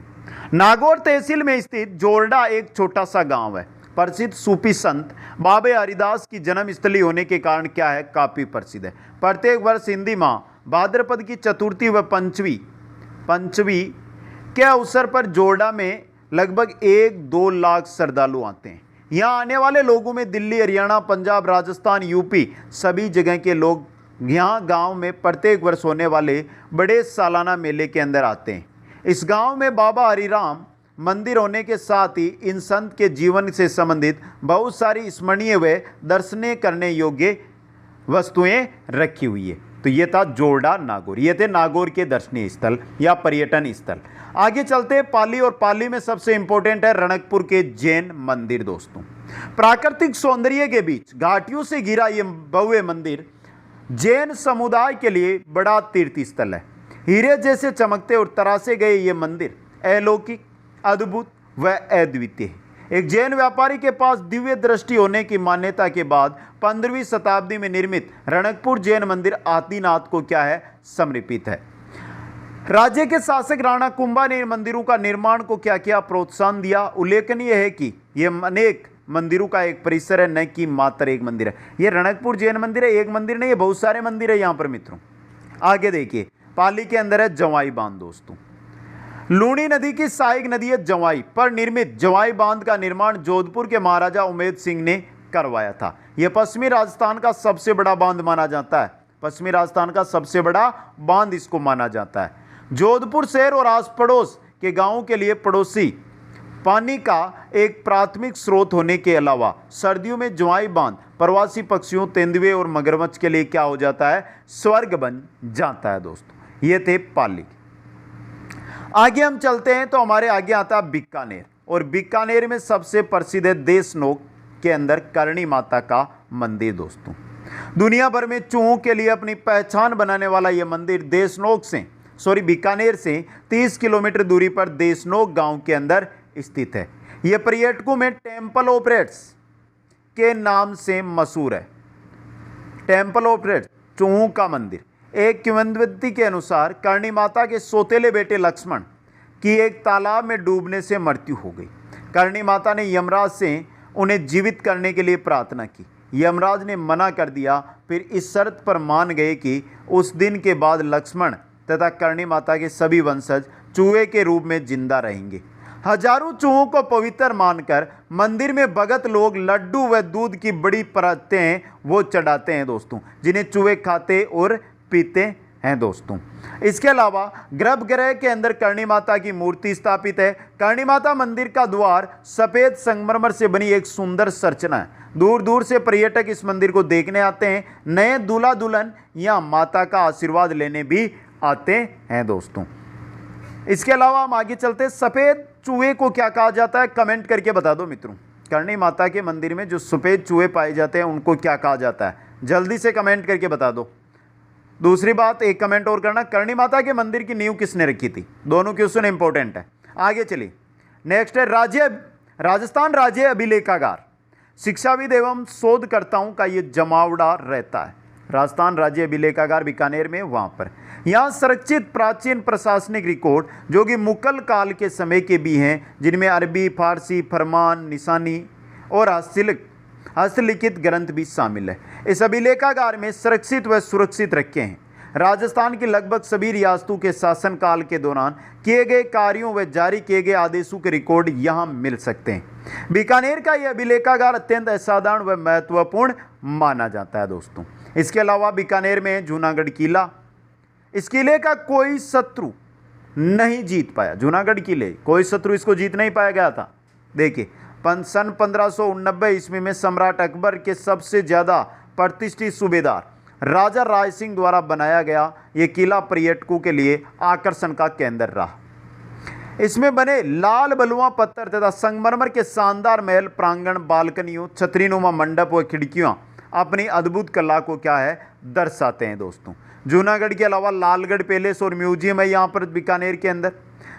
नागौर तहसील में स्थित जोरड़ा एक छोटा सा गांव है। प्रसिद्ध सूफी संत बाबा हरिदास की जन्मस्थली होने के कारण क्या है, काफी प्रसिद्ध है। प्रत्येक वर्ष हिंदी माह भाद्रपद की चतुर्थी व पंचवी के अवसर पर जोरड़ा में लगभग 1-2 लाख श्रद्धालु आते हैं। यहाँ आने वाले लोगों में दिल्ली, हरियाणा, पंजाब, राजस्थान, यूपी सभी जगह के लोग यहाँ गांव में प्रत्येक वर्ष होने वाले बड़े सालाना मेले के अंदर आते हैं। इस गांव में बाबा हरिराम मंदिर होने के साथ ही इन संत के जीवन से संबंधित बहुत सारी स्मरणीय व दर्शनीय करने योग्य वस्तुएं रखी हुई है। तो ये था जोरडा नागौर, ये थे नागौर के दर्शनीय स्थल या पर्यटन स्थल। आगे चलते हैं पाली, और पाली में सबसे इंपॉर्टेंट है रणकपुर के जैन मंदिर दोस्तों। प्राकृतिक सौंदर्य के बीच घाटियों से घिरा ये भव्य मंदिर जैन समुदाय के लिए बड़ा तीर्थ स्थल है। हीरे जैसे चमकते और तरासे गए ये मंदिर अलौकिक, अद्भुत व अद्वितीय है। एक जैन व्यापारी के पास दिव्य दृष्टि होने की मान्यता के बाद 15वीं शताब्दी में निर्मित रणकपुर जैन मंदिर आदिनाथ को क्या है, समर्पित है। राज्य के शासक राणा कुंभा ने मंदिरों का निर्माण को क्या किया, प्रोत्साहन दिया। उल्लेखनीय है कि यह अनेक मंदिरों का एक परिसर है, न कि मात्र एक मंदिर है। यह रणकपुर जैन मंदिर है, एक मंदिर नहीं है, बहुत सारे मंदिर है यहाँ पर मित्रों। आगे देखिए, पाली के अंदर है जवाई बांध दोस्तों। लूणी नदी की सहायक नदी है जवाई पर निर्मित जवाई बांध का निर्माण जोधपुर के महाराजा उमेद सिंह ने करवाया था। यह पश्चिमी राजस्थान का सबसे बड़ा बांध माना जाता है, पश्चिमी राजस्थान का सबसे बड़ा बांध इसको माना जाता है। जोधपुर शहर और आस पड़ोस के गांवों के लिए पड़ोसी पानी का एक प्राथमिक स्रोत होने के अलावा सर्दियों में जवाई बांध प्रवासी पक्षियों, तेंदुए और मगरमच्छ के लिए क्या हो जाता है, स्वर्ग बन जाता है दोस्तों। ये थे पाली। आगे हम चलते हैं तो हमारे आगे आता है बीकानेर, और बीकानेर में सबसे प्रसिद्ध है देशनोक के अंदर करणी माता का मंदिर दोस्तों। दुनिया भर में चूहों के लिए अपनी पहचान बनाने वाला यह मंदिर बीकानेर से 30 किलोमीटर दूरी पर देशनोक गांव के अंदर स्थित है। यह पर्यटकों में टेम्पल ऑफ रेड्स के नाम से मशहूर है। टेम्पल ऑफ रेड्स, चूहों का मंदिर। एक किंवदंती के अनुसार करणी माता के सौतेले बेटे लक्ष्मण की एक तालाब में डूबने से मृत्यु हो गई। करणी माता ने यमराज से उन्हें जीवित करने के लिए प्रार्थना की। यमराज ने मना कर दिया, फिर इस शर्त पर मान गए कि उस दिन के बाद लक्ष्मण तथा करणी माता के सभी वंशज चूहे के रूप में जिंदा रहेंगे। हजारों चूहों को पवित्र मानकर मंदिर में भगत लोग लड्डू व दूध की बड़ी परतें वो चढ़ाते हैं दोस्तों, जिन्हें चूहे खाते और पीते हैं दोस्तों। इसके अलावा गर्भगृह के अंदर करणी माता की मूर्ति स्थापित है। करणी माता मंदिर का द्वार सफेद संगमरमर से बनी एक सुंदर संरचना है। दूर दूर से पर्यटक इस मंदिर को देखने आते हैं। नए दूल्हा दुल्हन यहाँ माता का आशीर्वाद लेने भी आते हैं दोस्तों। इसके अलावा हम आगे चलते हैं। सफेद चूहे को क्या कहा जाता है, कमेंट करके बता दो मित्रों। करणी माता के मंदिर में जो सफेद चूहे पाए जाते हैं उनको क्या कहा जाता है, जल्दी से कमेंट करके बता दो। दूसरी बात, एक कमेंट और करना, करणी माता के मंदिर की नींव किसने रखी थी। दोनों क्वेश्चन इंपॉर्टेंट है। आगे चलिए, नेक्स्ट है राजस्थान राज्य अभिलेखागार। शिक्षाविद एवं शोधकर्ताओं का ये जमावड़ा रहता है। राजस्थान राज्य अभिलेखागार बीकानेर में, वहां पर यहाँ संरक्षित प्राचीन प्रशासनिक रिकॉर्ड जो कि मुगल काल के समय के भी हैं, जिनमें अरबी, फारसी, फरमान, निशानी और हस्तलिखित ग्रंथ भी शामिल है। इस अभिलेखागार में संरक्षित व सुरक्षित रखे हैं। राजस्थान की लगभग सभी रियासतों के शासनकाल के दौरान किए गए कार्यों व जारी किए गए आदेशों के रिकॉर्ड यहाँ मिल सकते हैं। बीकानेर का यह अभिलेखागार अत्यंत असाधारण व महत्वपूर्ण माना जाता है दोस्तों। इसके अलावा बीकानेर में जूनागढ़ किला, इस किले का कोई शत्रु नहीं जीत पाया। जूनागढ़ किले कोई शत्रु इसको जीत नहीं पाया गया था। देखिए, सन 1589 ईस्वी में सम्राट अकबर के सबसे ज़्यादा प्रतिष्ठित सूबेदार राजा राय सिंह द्वारा बनाया गया ये किला पर्यटकों के लिए आकर्षण का केंद्र रहा। इसमें बने लाल बलुआ पत्थर तथा संगमरमर के शानदार महल प्रांगण, बालकनियों, छतरीनुमा मंडप व खिड़कियां अपनी अद्भुत कला को क्या है, दर्शाते हैं दोस्तों। जूनागढ़ के अलावा लालगढ़ पैलेस और म्यूजियम है यहाँ पर बीकानेर के अंदर।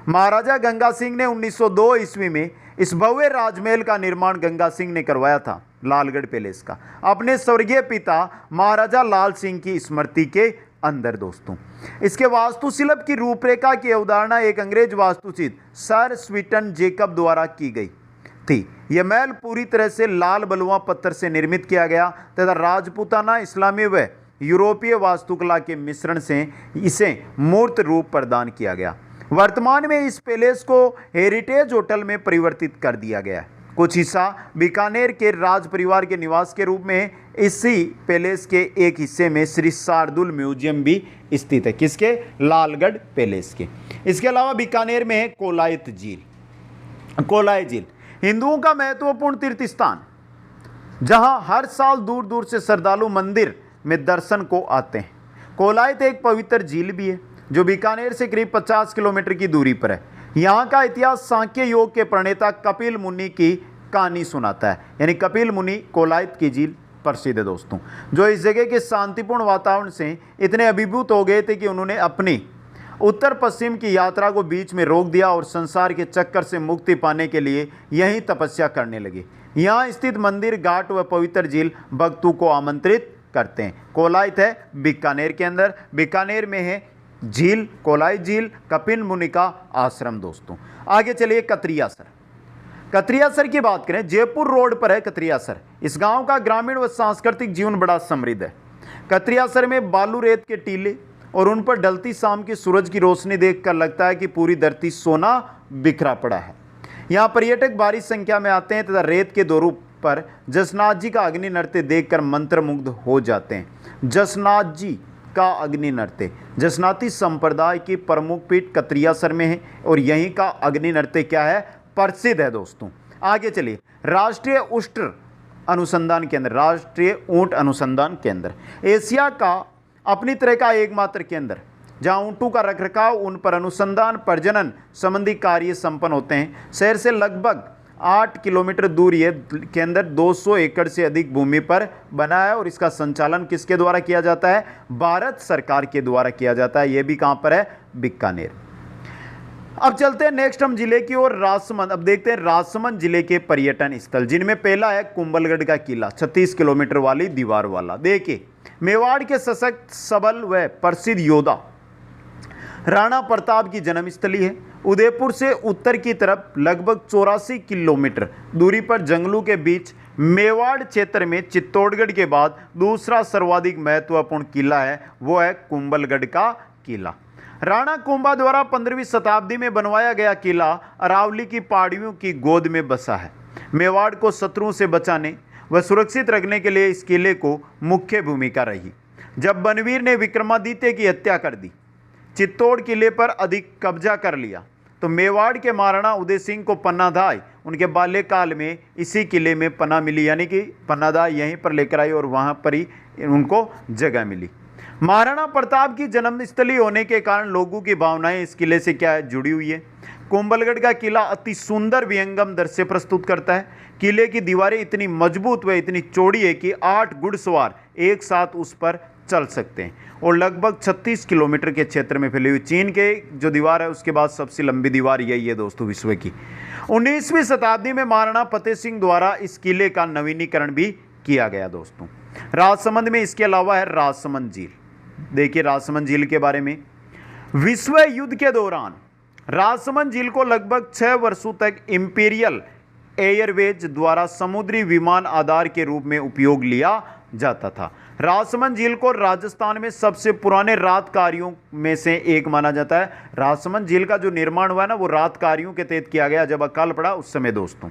महाराजा गंगा सिंह ने 1902 ईस्वी में इस भव्य राजमहल का निर्माण गंगा सिंह ने करवाया था, लालगढ़ पैलेस का, अपने स्वर्गीय पिता महाराजा लाल सिंह की स्मृति के अंदर दोस्तों। इसके वास्तुशिल्प की रूपरेखा की अवधारणा एक अंग्रेज वास्तुशिल्प सर स्वीटन जेकब द्वारा की गई थी। यह महल पूरी तरह से लाल बलुआ पत्थर से निर्मित किया गया तथा राजपूताना, इस्लामी व यूरोपीय वास्तुकला के मिश्रण से इसे मूर्त रूप प्रदान किया गया। वर्तमान में इस पैलेस को हेरिटेज होटल में परिवर्तित कर दिया गया है। कुछ हिस्सा बीकानेर के राज परिवार के निवास के रूप में इसी पैलेस के एक हिस्से में श्री शार्दुल म्यूजियम भी स्थित है। किसके? लालगढ़ पैलेस के। इसके अलावा बीकानेर में है कोलायत झील। कोलाई झील हिंदुओं का महत्वपूर्ण तीर्थ स्थान, जहां हर साल दूर दूर से श्रद्धालु मंदिर में दर्शन को आते हैं। कोलायत एक पवित्र झील भी है जो बीकानेर से करीब 50 किलोमीटर की दूरी पर है। यहाँ का इतिहास सांख्य योग के प्रणेता कपिल मुनि की कहानी सुनाता है। यानी कपिल मुनि कोलायत की झील प्रसिद्ध है दोस्तों, जो इस जगह के शांतिपूर्ण वातावरण से इतने अभिभूत हो गए थे कि उन्होंने अपनी उत्तर पश्चिम की यात्रा को बीच में रोक दिया और संसार के चक्कर से मुक्ति पाने के लिए यहीं तपस्या करने लगे। यहाँ स्थित मंदिर, घाट व पवित्र झील भक्तों को आमंत्रित करते हैं। कोलायत है बीकानेर के अंदर, बीकानेर में है झील, कोलायत झील, कपिल मुनि का आश्रम दोस्तों। आगे चलिए कतरियासर। कतरियासर की बात करें, जयपुर रोड पर है कतरियासर। इस गांव का ग्रामीण व सांस्कृतिक जीवन बड़ा समृद्ध है। कतरियासर में बालू रेत के टीले और उन पर ढलती शाम की सूरज की रोशनी देखकर लगता है कि पूरी धरती सोना बिखरा पड़ा है। यहाँ पर्यटक भारी संख्या में आते हैं तथा रेत के दौरों पर जसनाथ जी का अग्नि नृत्य देखकर मंत्रमुग्ध हो जाते हैं। जसनाथ जी का अग्नि नृत्य, जसनाती संप्रदाय की प्रमुख पीठ कतरियासर में है और यहीं का अग्नि नृत्य क्या है, प्रसिद्ध है दोस्तों। आगे चलिए, राष्ट्रीय उष्ट अनुसंधान केंद्र, राष्ट्रीय ऊंट अनुसंधान केंद्र एशिया का अपनी तरह का एकमात्र केंद्र जहां ऊंटों का रखरखाव, उन पर अनुसंधान, प्रजनन संबंधी कार्य संपन्न होते हैं। शहर से लगभग 8 किलोमीटर दूर ये केंद्र 200 एकड़ से अधिक भूमि पर बना है और इसका संचालन किसके द्वारा किया जाता है, भारत सरकार के द्वारा किया जाता है। यह भी कहां पर है, बीकानेर। अब चलते हैं नेक्स्ट हम जिले की ओर, राजसमंद। अब देखते हैं राजसमंद जिले के पर्यटन स्थल, जिनमें पहला है कुंभलगढ़ का किला, 36 किलोमीटर वाली दीवार वाला। देखिए, मेवाड़ के सशक्त, सबल व प्रसिद्ध योद्धा राणा प्रताप की जन्मस्थली है। उदयपुर से उत्तर की तरफ लगभग 84 किलोमीटर दूरी पर जंगलों के बीच मेवाड़ क्षेत्र में चित्तौड़गढ़ के बाद दूसरा सर्वाधिक महत्वपूर्ण किला है, वो है कुंभलगढ़ का किला। राणा कुंभा द्वारा 15वीं शताब्दी में बनवाया गया किला अरावली की पहाड़ियों की गोद में बसा है। मेवाड़ को शत्रुओं से बचाने व सुरक्षित रखने के लिए इस किले को मुख्य भूमिका रही। जब बनवीर ने विक्रमादित्य की हत्या कर दी, चित्तौड़ किले पर अधिक कब्जा कर लिया, तो मेवाड़ के महाराणा उदय सिंह को पन्नाधाय उनके बाल्यकाल में इसी किले में पनाह मिली, यानी कि पन्नाधाय यहीं पर लेकर आई और वहाँ पर ही उनको जगह मिली। महाराणा प्रताप की जन्मस्थली होने के कारण लोगों की भावनाएं इस किले से क्या है, जुड़ी हुई है। कुंभलगढ़ का किला अति सुंदर विहंगम दृश्य प्रस्तुत करता है। किले की दीवारें इतनी मजबूत व इतनी चौड़ी है कि 8 घुड़सवार एक साथ उस पर चल सकते हैं और लगभग 36 किलोमीटर के क्षेत्र में फैली हुई। चीन के जो दीवार है उसके बाद सबसे लंबी दीवार यही है दोस्तों विश्व की। 19वीं शताब्दी में महाराणा फतेह सिंह द्वारा इस किले का नवीनीकरण भी किया गया दोस्तों। राजसमंद में इसके अलावा है राजसमंद झील। देखिए राजसमंद झील के बारे में, विश्व युद्ध के दौरान राजसमंद झील को लगभग 6 वर्षों तक इंपीरियल एयरवेज द्वारा समुद्री विमान आधार के रूप में उपयोग लिया जाता था। राजसमंद झील को राजस्थान में सबसे पुराने रात कार्यों में से एक माना जाता है। राजसमंद झील का जो निर्माण हुआ ना, वो रात कार्यों के तहत किया गया जब अकाल पड़ा उस समय दोस्तों,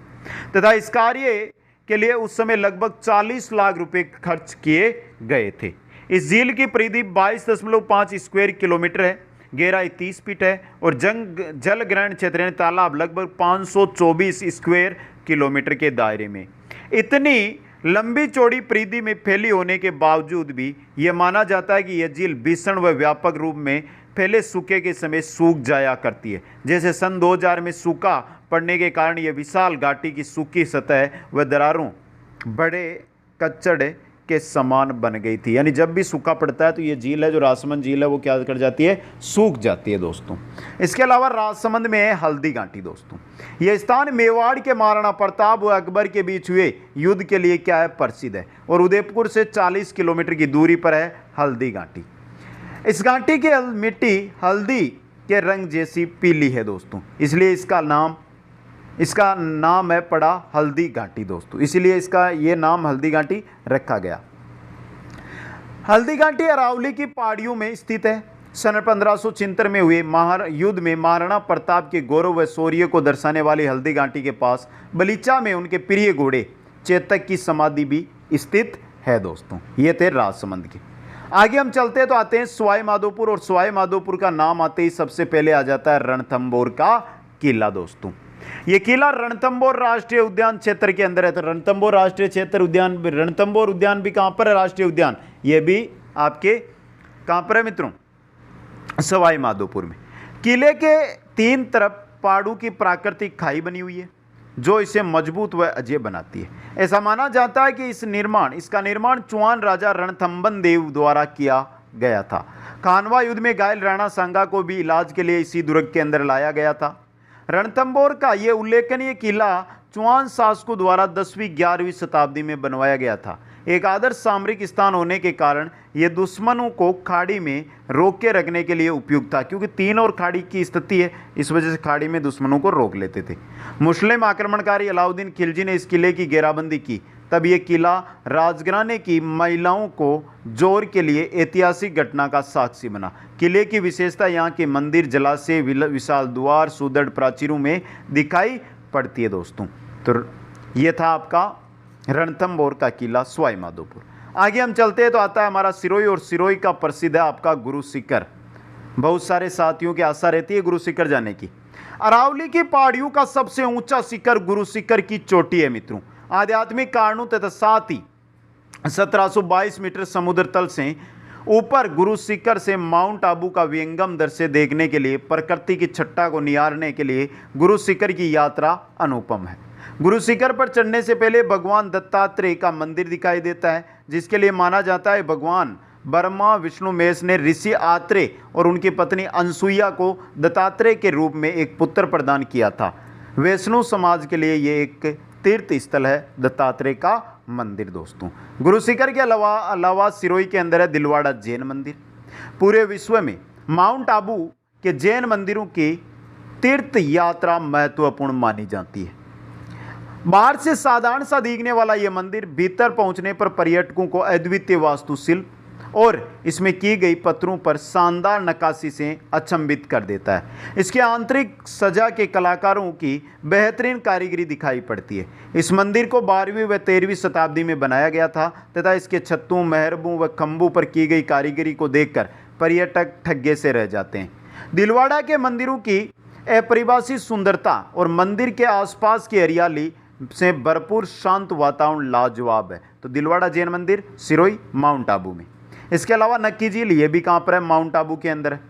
तथा इस कार्य के लिए उस समय लगभग 40 लाख रुपए खर्च किए गए थे। इस झील की परिधि 22.5 स्क्वायर किलोमीटर है, गहराई 30 फीट है और जल ग्रहण क्षेत्र यानी तालाब लगभग 524 स्क्वायर किलोमीटर के दायरे में। इतनी लंबी चौड़ी परिधि में फैली होने के बावजूद भी यह माना जाता है कि यह झील भीषण व व्यापक रूप में फैले सूखे के समय सूख जाया करती है। जैसे सन 2000 में सूखा पड़ने के कारण यह विशाल घाटी की सूखी सतह व दरारों बड़े कच्चड़ के समान बन गई थी। यानी जब भी सूखा पड़ता है तो ये झील है, जो राजसमंद झील है, वो क्या कर जाती है, सूख जाती है दोस्तों। इसके अलावा राजसमंद में है हल्दी घाटी दोस्तों। यह स्थान मेवाड़ के महाराणा प्रताप व अकबर के बीच हुए युद्ध के लिए क्या है, प्रसिद्ध है और उदयपुर से 40 किलोमीटर की दूरी पर है हल्दी घाटी। इस घाटी की मिट्टी हल्दी के रंग जैसी पीली है दोस्तों, इसलिए इसका नाम है पड़ा हल्दी घाटी दोस्तों, इसीलिए इसका ये नाम हल्दी घाटी रखा गया। हल्दी घाटी अरावली की पहाड़ियों में स्थित है। सन 1576 में हुए युद्ध में महाराणा प्रताप के गौरव व शौर्य को दर्शाने वाली हल्दी घाटी के पास बलीचा में उनके प्रिय घोड़े चेतक की समाधि भी स्थित है दोस्तों। ये थे राजसमंद के। आगे हम चलते हैं तो आते हैं सवाई माधोपुर, और सवाई माधोपुर का नाम आते ही सबसे पहले आ जाता है रणथंभौर का किला दोस्तों। ये किला रणथंभौर राष्ट्रीय उद्यान क्षेत्र के अंदर है। तो रणथंभौर राष्ट्रीय क्षेत्र उद्यान, रणथंभौर उद्यान भी कहां पर है? राष्ट्रीय उद्यान, ये भी आपके कहां पर है मित्रों? सवाई माधोपुर में। किले के तीन तरफ पहाड़ों की प्राकृतिक खाई बनी हुई है जो इसे मजबूत व अजेय बनाती है। ऐसा माना जाता है कि इसका निर्माण चौहान राजा रणथंभन देव द्वारा किया गया था। खानवा युद्ध में घायल राणा सांगा को भी इलाज के लिए इसी दुर्ग के अंदर लाया गया था। रणथंभौर का यह उल्लेखनीय किला चौहान शासकों द्वारा 10वीं-11वीं शताब्दी में बनवाया गया था। एक आदर्श सामरिक स्थान होने के कारण यह दुश्मनों को खाड़ी में रोक के रखने के लिए उपयुक्त था, क्योंकि तीन और खाड़ी की स्थिति है, इस वजह से खाड़ी में दुश्मनों को रोक लेते थे। मुस्लिम आक्रमणकारी अलाउद्दीन खिलजी ने इस किले की घेराबंदी की, तब यह किला राजघराने की महिलाओं को जोर के लिए ऐतिहासिक घटना का साक्षी बना। किले की विशेषता यहाँ के मंदिर, जलाशय, विशाल द्वार, सुदृढ़ प्राचीरों में दिखाई पड़ती है दोस्तों। तो ये था आपका रणथंभौर का किला सवाई माधोपुर। आगे हम चलते हैं तो आता है हमारा सिरोही, और सिरोही का प्रसिद्ध है आपका गुरु शिखर। बहुत सारे साथियों की आशा रहती है गुरु शिखर जाने की। अरावली की पहाड़ियों का सबसे ऊंचा शिखर गुरु शिखर की चोटी है मित्रों। आध्यात्मिक कारणों तथा साथ ही 1722 मीटर समुद्र तल से ऊपर गुरु शिखर से माउंट आबू का विहंगम दृश्य देखने के लिए, प्रकृति की छट्टा को निहारने के लिए गुरु शिखर की यात्रा अनुपम है। गुरु शिखर पर चढ़ने से पहले भगवान दत्तात्रेय का मंदिर दिखाई देता है, जिसके लिए माना जाता है भगवान ब्रह्मा विष्णु महेश ने ऋषि आत्रेय और उनकी पत्नी अनसुईया को दत्तात्रेय के रूप में एक पुत्र प्रदान किया था। वैष्णव समाज के लिए ये एक तीर्थ स्थल है दत्तात्रेय का मंदिर दोस्तों। गुरु शिखर के अलावा सिरोही के अंदर है दिलवाड़ा जैन मंदिर। पूरे विश्व में माउंट आबू के जैन मंदिरों की तीर्थ यात्रा महत्वपूर्ण मानी जाती है। बाहर से साधारण सा दिखने वाला यह मंदिर भीतर पहुंचने पर पर्यटकों को अद्वितीय वास्तुशिल्प और इसमें की गई पत्थरों पर शानदार नक्काशी से अचंभित कर देता है। इसके आंतरिक सजा के कलाकारों की बेहतरीन कारीगरी दिखाई पड़ती है। इस मंदिर को 12वीं व 13वीं शताब्दी में बनाया गया था तथा इसके छतों, मेहरबों व खंभों पर की गई कारीगरी को देखकर पर्यटक ठग्गे से रह जाते हैं। दिलवाड़ा के मंदिरों की अपरिभाषित सुंदरता और मंदिर के आसपास की हरियाली से भरपूर शांत वातावरण लाजवाब है। तो दिलवाड़ा जैन मंदिर सिरोही माउंट आबू में। इसके अलावा नक्की झील, ये भी कहाँ पर है? माउंट आबू के अंदर है।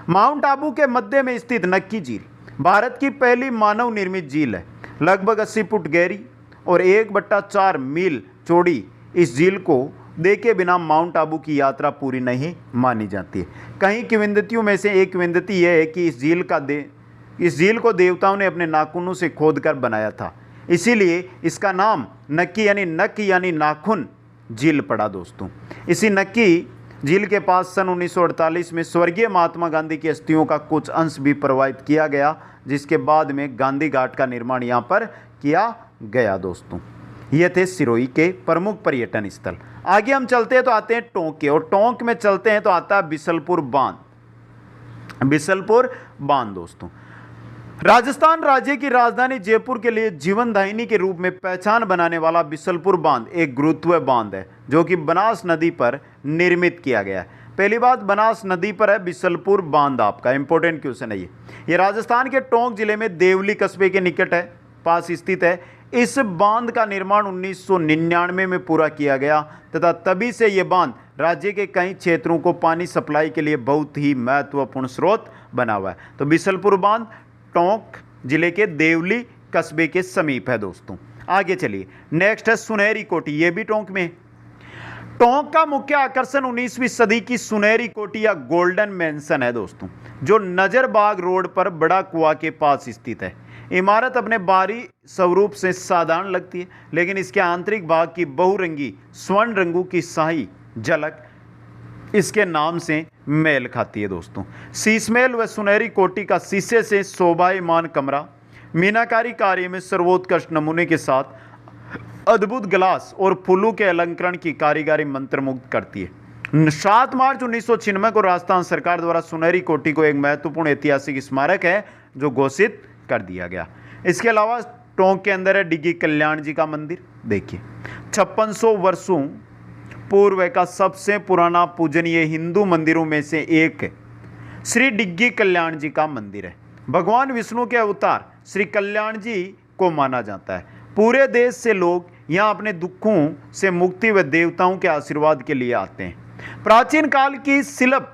माउंट आबू के मध्य में स्थित नक्की झील भारत की पहली मानव निर्मित झील है। लगभग 80 फुट गहरी और 1/4 मील चौड़ी इस झील को देखे बिना माउंट आबू की यात्रा पूरी नहीं मानी जाती है। कई किंवदंतियों में से एक किंवदंती यह है कि इस झील को देवताओं ने अपने नाखूनों से खोदकर बनाया था, इसीलिए इसका नाम नक्की यानी नक यानी नाखून झील पड़ा दोस्तों। इसी नक्की झील के पास सन 1948 में स्वर्गीय महात्मा गांधी की अस्थियों का कुछ अंश भी प्रवाहित किया गया, जिसके बाद में गांधी घाट का निर्माण यहाँ पर किया गया दोस्तों। ये थे सिरोही के प्रमुख पर्यटन स्थल। आगे हम चलते हैं तो आते हैं टोंक के, और टोंक में चलते हैं तो आता है बिसलपुर बांध। बिसलपुर बांध दोस्तों राजस्थान राज्य की राजधानी जयपुर के लिए जीवनदायिनी के रूप में पहचान बनाने वाला बिसलपुर बांध एक गुरुत्वीय बांध है जो कि बनास नदी पर निर्मित किया गया है। पहली बात, बनास नदी पर है बिसलपुर बांध। आपका इंपॉर्टेंट क्वेश्चन है ये राजस्थान के टोंक जिले में देवली कस्बे के निकट है, पास स्थित है। इस बांध का निर्माण 1999 में पूरा किया गया तथा तभी से यह बांध राज्य के कई क्षेत्रों को पानी सप्लाई के लिए बहुत ही महत्वपूर्ण स्रोत बना हुआ है। तो बिसलपुर बांध टोंक जिले के देवली कस्बे के समीप है दोस्तों। आगे चलिए, नेक्स्ट है सुनहरी कोठी, ये भी टोंक में। टोंक का मुख्य आकर्षण 19वीं सदी की सुनहरी कोठी या गोल्डन मैंसन है दोस्तों, जो नजरबाग रोड पर बड़ा कुआं के पास स्थित है। इमारत अपने बाहरी स्वरूप से साधारण लगती है, लेकिन इसके आंतरिक भाग की बहुरंगी स्वर्ण रंगों की शाही झलक इसके नाम से मेल खाती है दोस्तों। शीशमहल व सुनहरी कोठी का शीशे से शोभायमान कमरा मीनाकारी कार्य में सर्वोत्कृष्ट नमूने के साथ अद्भुत ग्लास और फूलों के अलंकरण की कारीगरी मंत्रमुग्ध करती है। 7 मार्च 1996 को राजस्थान सरकार द्वारा सुनहरी कोठी को एक महत्वपूर्ण ऐतिहासिक स्मारक है जो घोषित कर दिया गया। इसके अलावा टोंक के अंदर है डिग्गी कल्याण जी का मंदिर। देखिए 5600 वर्षों पूर्व का सबसे पुराना पूजनीय हिंदू मंदिरों में से एक श्री डिग्गी कल्याण जी का मंदिर है। भगवान विष्णु के अवतार श्री कल्याण जी को माना जाता है। पूरे देश से लोग यहाँ अपने दुखों से मुक्ति व देवताओं के आशीर्वाद के लिए आते हैं। प्राचीन काल की शिल्प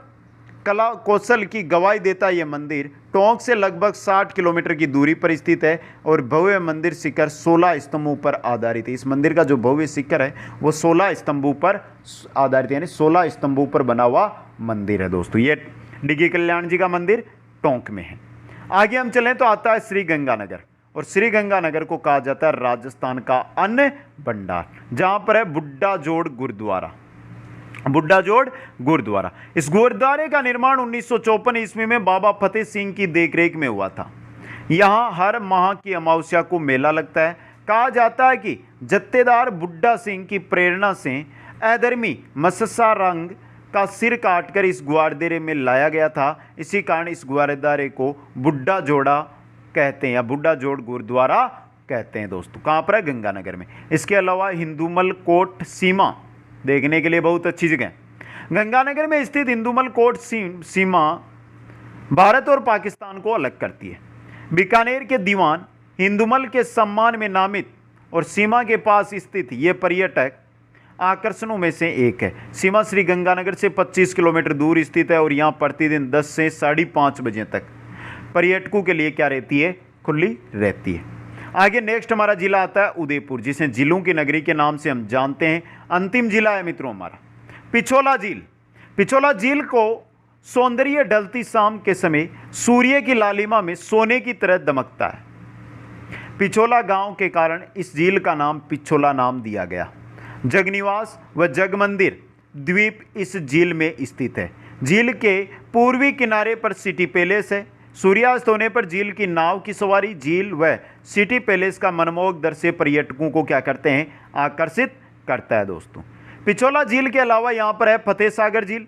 कला कौशल की गवाही देता यह मंदिर टोंक से लगभग 60 किलोमीटर की दूरी पर स्थित है और भव्य मंदिर शिखर 16 स्तंभों पर आधारित है। इस मंदिर का जो भव्य शिखर है वो 16 स्तंभों पर आधारित है, यानी 16 स्तंभों पर बना हुआ मंदिर है दोस्तों। ये डिगी कल्याण जी का मंदिर टोंक में है। आगे हम चलें तो आता है श्री गंगानगर, और श्री गंगानगर को कहा जाता है राजस्थान का अन्न भंडार, जहां पर है बुड्ढा जोड़ गुरुद्वारा। बुड्ढा जोड़ गुरुद्वारा, इस गुरुद्वारे का निर्माण 1954 ईस्वी में बाबा फतेह सिंह की देखरेख में हुआ था। यहाँ हर माह की अमावस्या को मेला लगता है। कहा जाता है कि जत्थेदार बुड्ढा सिंह की प्रेरणा से अधर्मी मस्सा रंग का सिर काटकर इस गुरुद्वारे में लाया गया था। इसी कारण इस गुरुद्वारे को बुड्ढा जोड़ा कहते हैं या बुड्ढा जोड़ गुरुद्वारा कहते हैं दोस्तों। कहाँ पर है? गंगानगर में। इसके अलावा हिंदूमल कोट सीमा देखने के लिए बहुत अच्छी जगह है। गंगानगर में स्थित हिंदूमल कोट सीमा भारत और पाकिस्तान को अलग करती है। बीकानेर के दीवान हिंदूमल के सम्मान में नामित और सीमा के पास स्थित ये पर्यटक आकर्षणों में से एक है। सीमा श्री गंगानगर से 25 किलोमीटर दूर स्थित है और यहाँ प्रतिदिन 10 से 5:30 बजे तक पर्यटकों के लिए क्या रहती है? खुली रहती है। आगे नेक्स्ट हमारा जिला आता है उदयपुर, जिसे जिलों की नगरी के नाम से हम जानते हैं। अंतिम जिला है मित्रों हमारा पिछोला झील। पिछोला झील को सौंदर्य ढलती शाम के समय सूर्य की लालिमा में सोने की तरह दमकता है। पिछोला गांव के कारण इस झील का नाम पिछोला नाम दिया गया। जगनिवास व जगमंदिर द्वीप इस झील में स्थित है। झील के पूर्वी किनारे पर सिटी पैलेस है। सूर्यास्त होने पर झील की नाव की सवारी झील व सिटी पैलेस का मनमोहक दृश्य पर्यटकों को क्या करते हैं? आकर्षित करता है दोस्तों। पिछोला झील के अलावा यहाँ पर है फतेह सागर झील।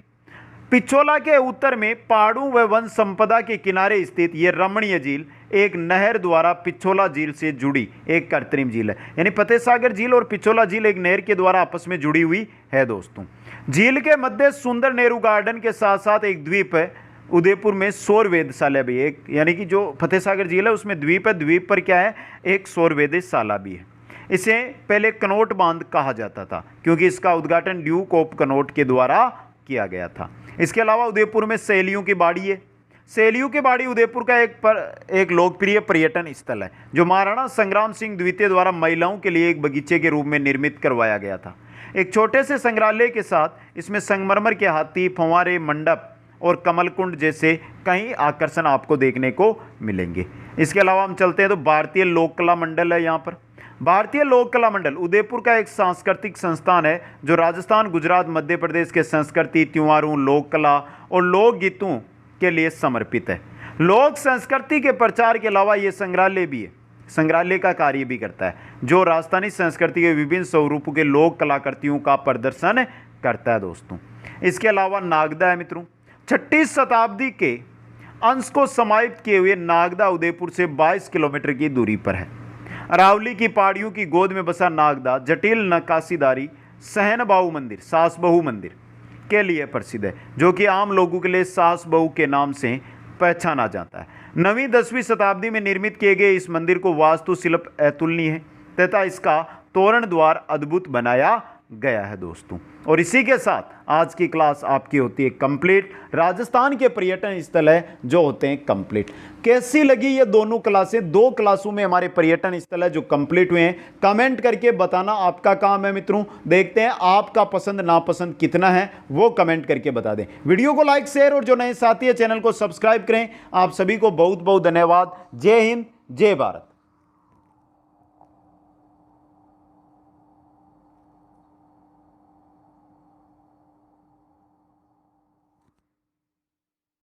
पिछोला के उत्तर में पहाड़ों व वन संपदा के किनारे स्थित यह रमणीय झील एक नहर द्वारा पिछोला झील से जुड़ी एक कृत्रिम झील है। यानी फतेह सागर झील और पिछोला झील एक नहर के द्वारा आपस में जुड़ी हुई है दोस्तों। झील के मध्य सुंदर नेहरू गार्डन के साथ साथ एक द्वीप है। उदयपुर में सौर वेधशाला भी एक, यानी कि जो फतेह सागर झील है उसमें द्वीप है, द्वीप पर क्या है? एक सौर वेधशाला भी है। इसे पहले कनौट बांध कहा जाता था क्योंकि इसका उद्घाटन ड्यूक ऑफ कनौट के द्वारा किया गया था। इसके अलावा उदयपुर में सहेलियों की बाड़ी है। सहेलियों की बाड़ी उदयपुर का एक लोकप्रिय पर्यटन स्थल है जो महाराणा संग्राम सिंह द्वितीय द्वारा महिलाओं के लिए एक बगीचे के रूप में निर्मित करवाया गया था। एक छोटे से संग्रहालय के साथ इसमें संगमरमर के हाथी, फंवारे, मंडप और कमलकुंड जैसे कई आकर्षण आपको देखने को मिलेंगे। इसके अलावा हम चलते हैं तो भारतीय लोक कला मंडल है। यहाँ पर भारतीय लोक कला मंडल उदयपुर का एक सांस्कृतिक संस्थान है जो राजस्थान, गुजरात, मध्य प्रदेश के संस्कृति, त्योहारों, लोक कला और लोकगीतों के लिए समर्पित है। लोक संस्कृति के प्रचार के अलावा ये संग्रहालय भी है, संग्रहालय का कार्य भी करता है जो राजस्थानी संस्कृति के विभिन्न स्वरूपों के लोक कलाकृतियों का प्रदर्शन करता है दोस्तों। इसके अलावा नागदा है मित्रों। 6वीं शताब्दी के अंश को समाहित किए हुए नागदा उदयपुर से 22 किलोमीटर की दूरी पर है। अरावली की पहाड़ियों की गोद में बसा नागदा जटिल नक्काशीदारी, सहन बाहू मंदिर, सास बहू मंदिर के लिए प्रसिद्ध है जो कि आम लोगों के लिए सास बहू के नाम से पहचाना जाता है। 9वीं 10वीं शताब्दी में निर्मित किए गए इस मंदिर को वास्तुशिल्प अतुलनीय है तथा इसका तोरण द्वार अद्भुत बनाया गया है दोस्तों। और इसी के साथ आज की क्लास आपकी होती है कंप्लीट। राजस्थान के पर्यटन स्थल है जो होते हैं कंप्लीट। कैसी लगी ये दोनों क्लासें? 2 क्लासों में हमारे पर्यटन स्थल है जो कंप्लीट हुए हैं। कमेंट करके बताना आपका काम है मित्रों। देखते हैं आपका पसंद नापसंद कितना है, वो कमेंट करके बता दें। वीडियो को लाइक, शेयर और जो नए साथी है चैनल को सब्सक्राइब करें। आप सभी को बहुत बहुत धन्यवाद। जय हिंद, जय भारत।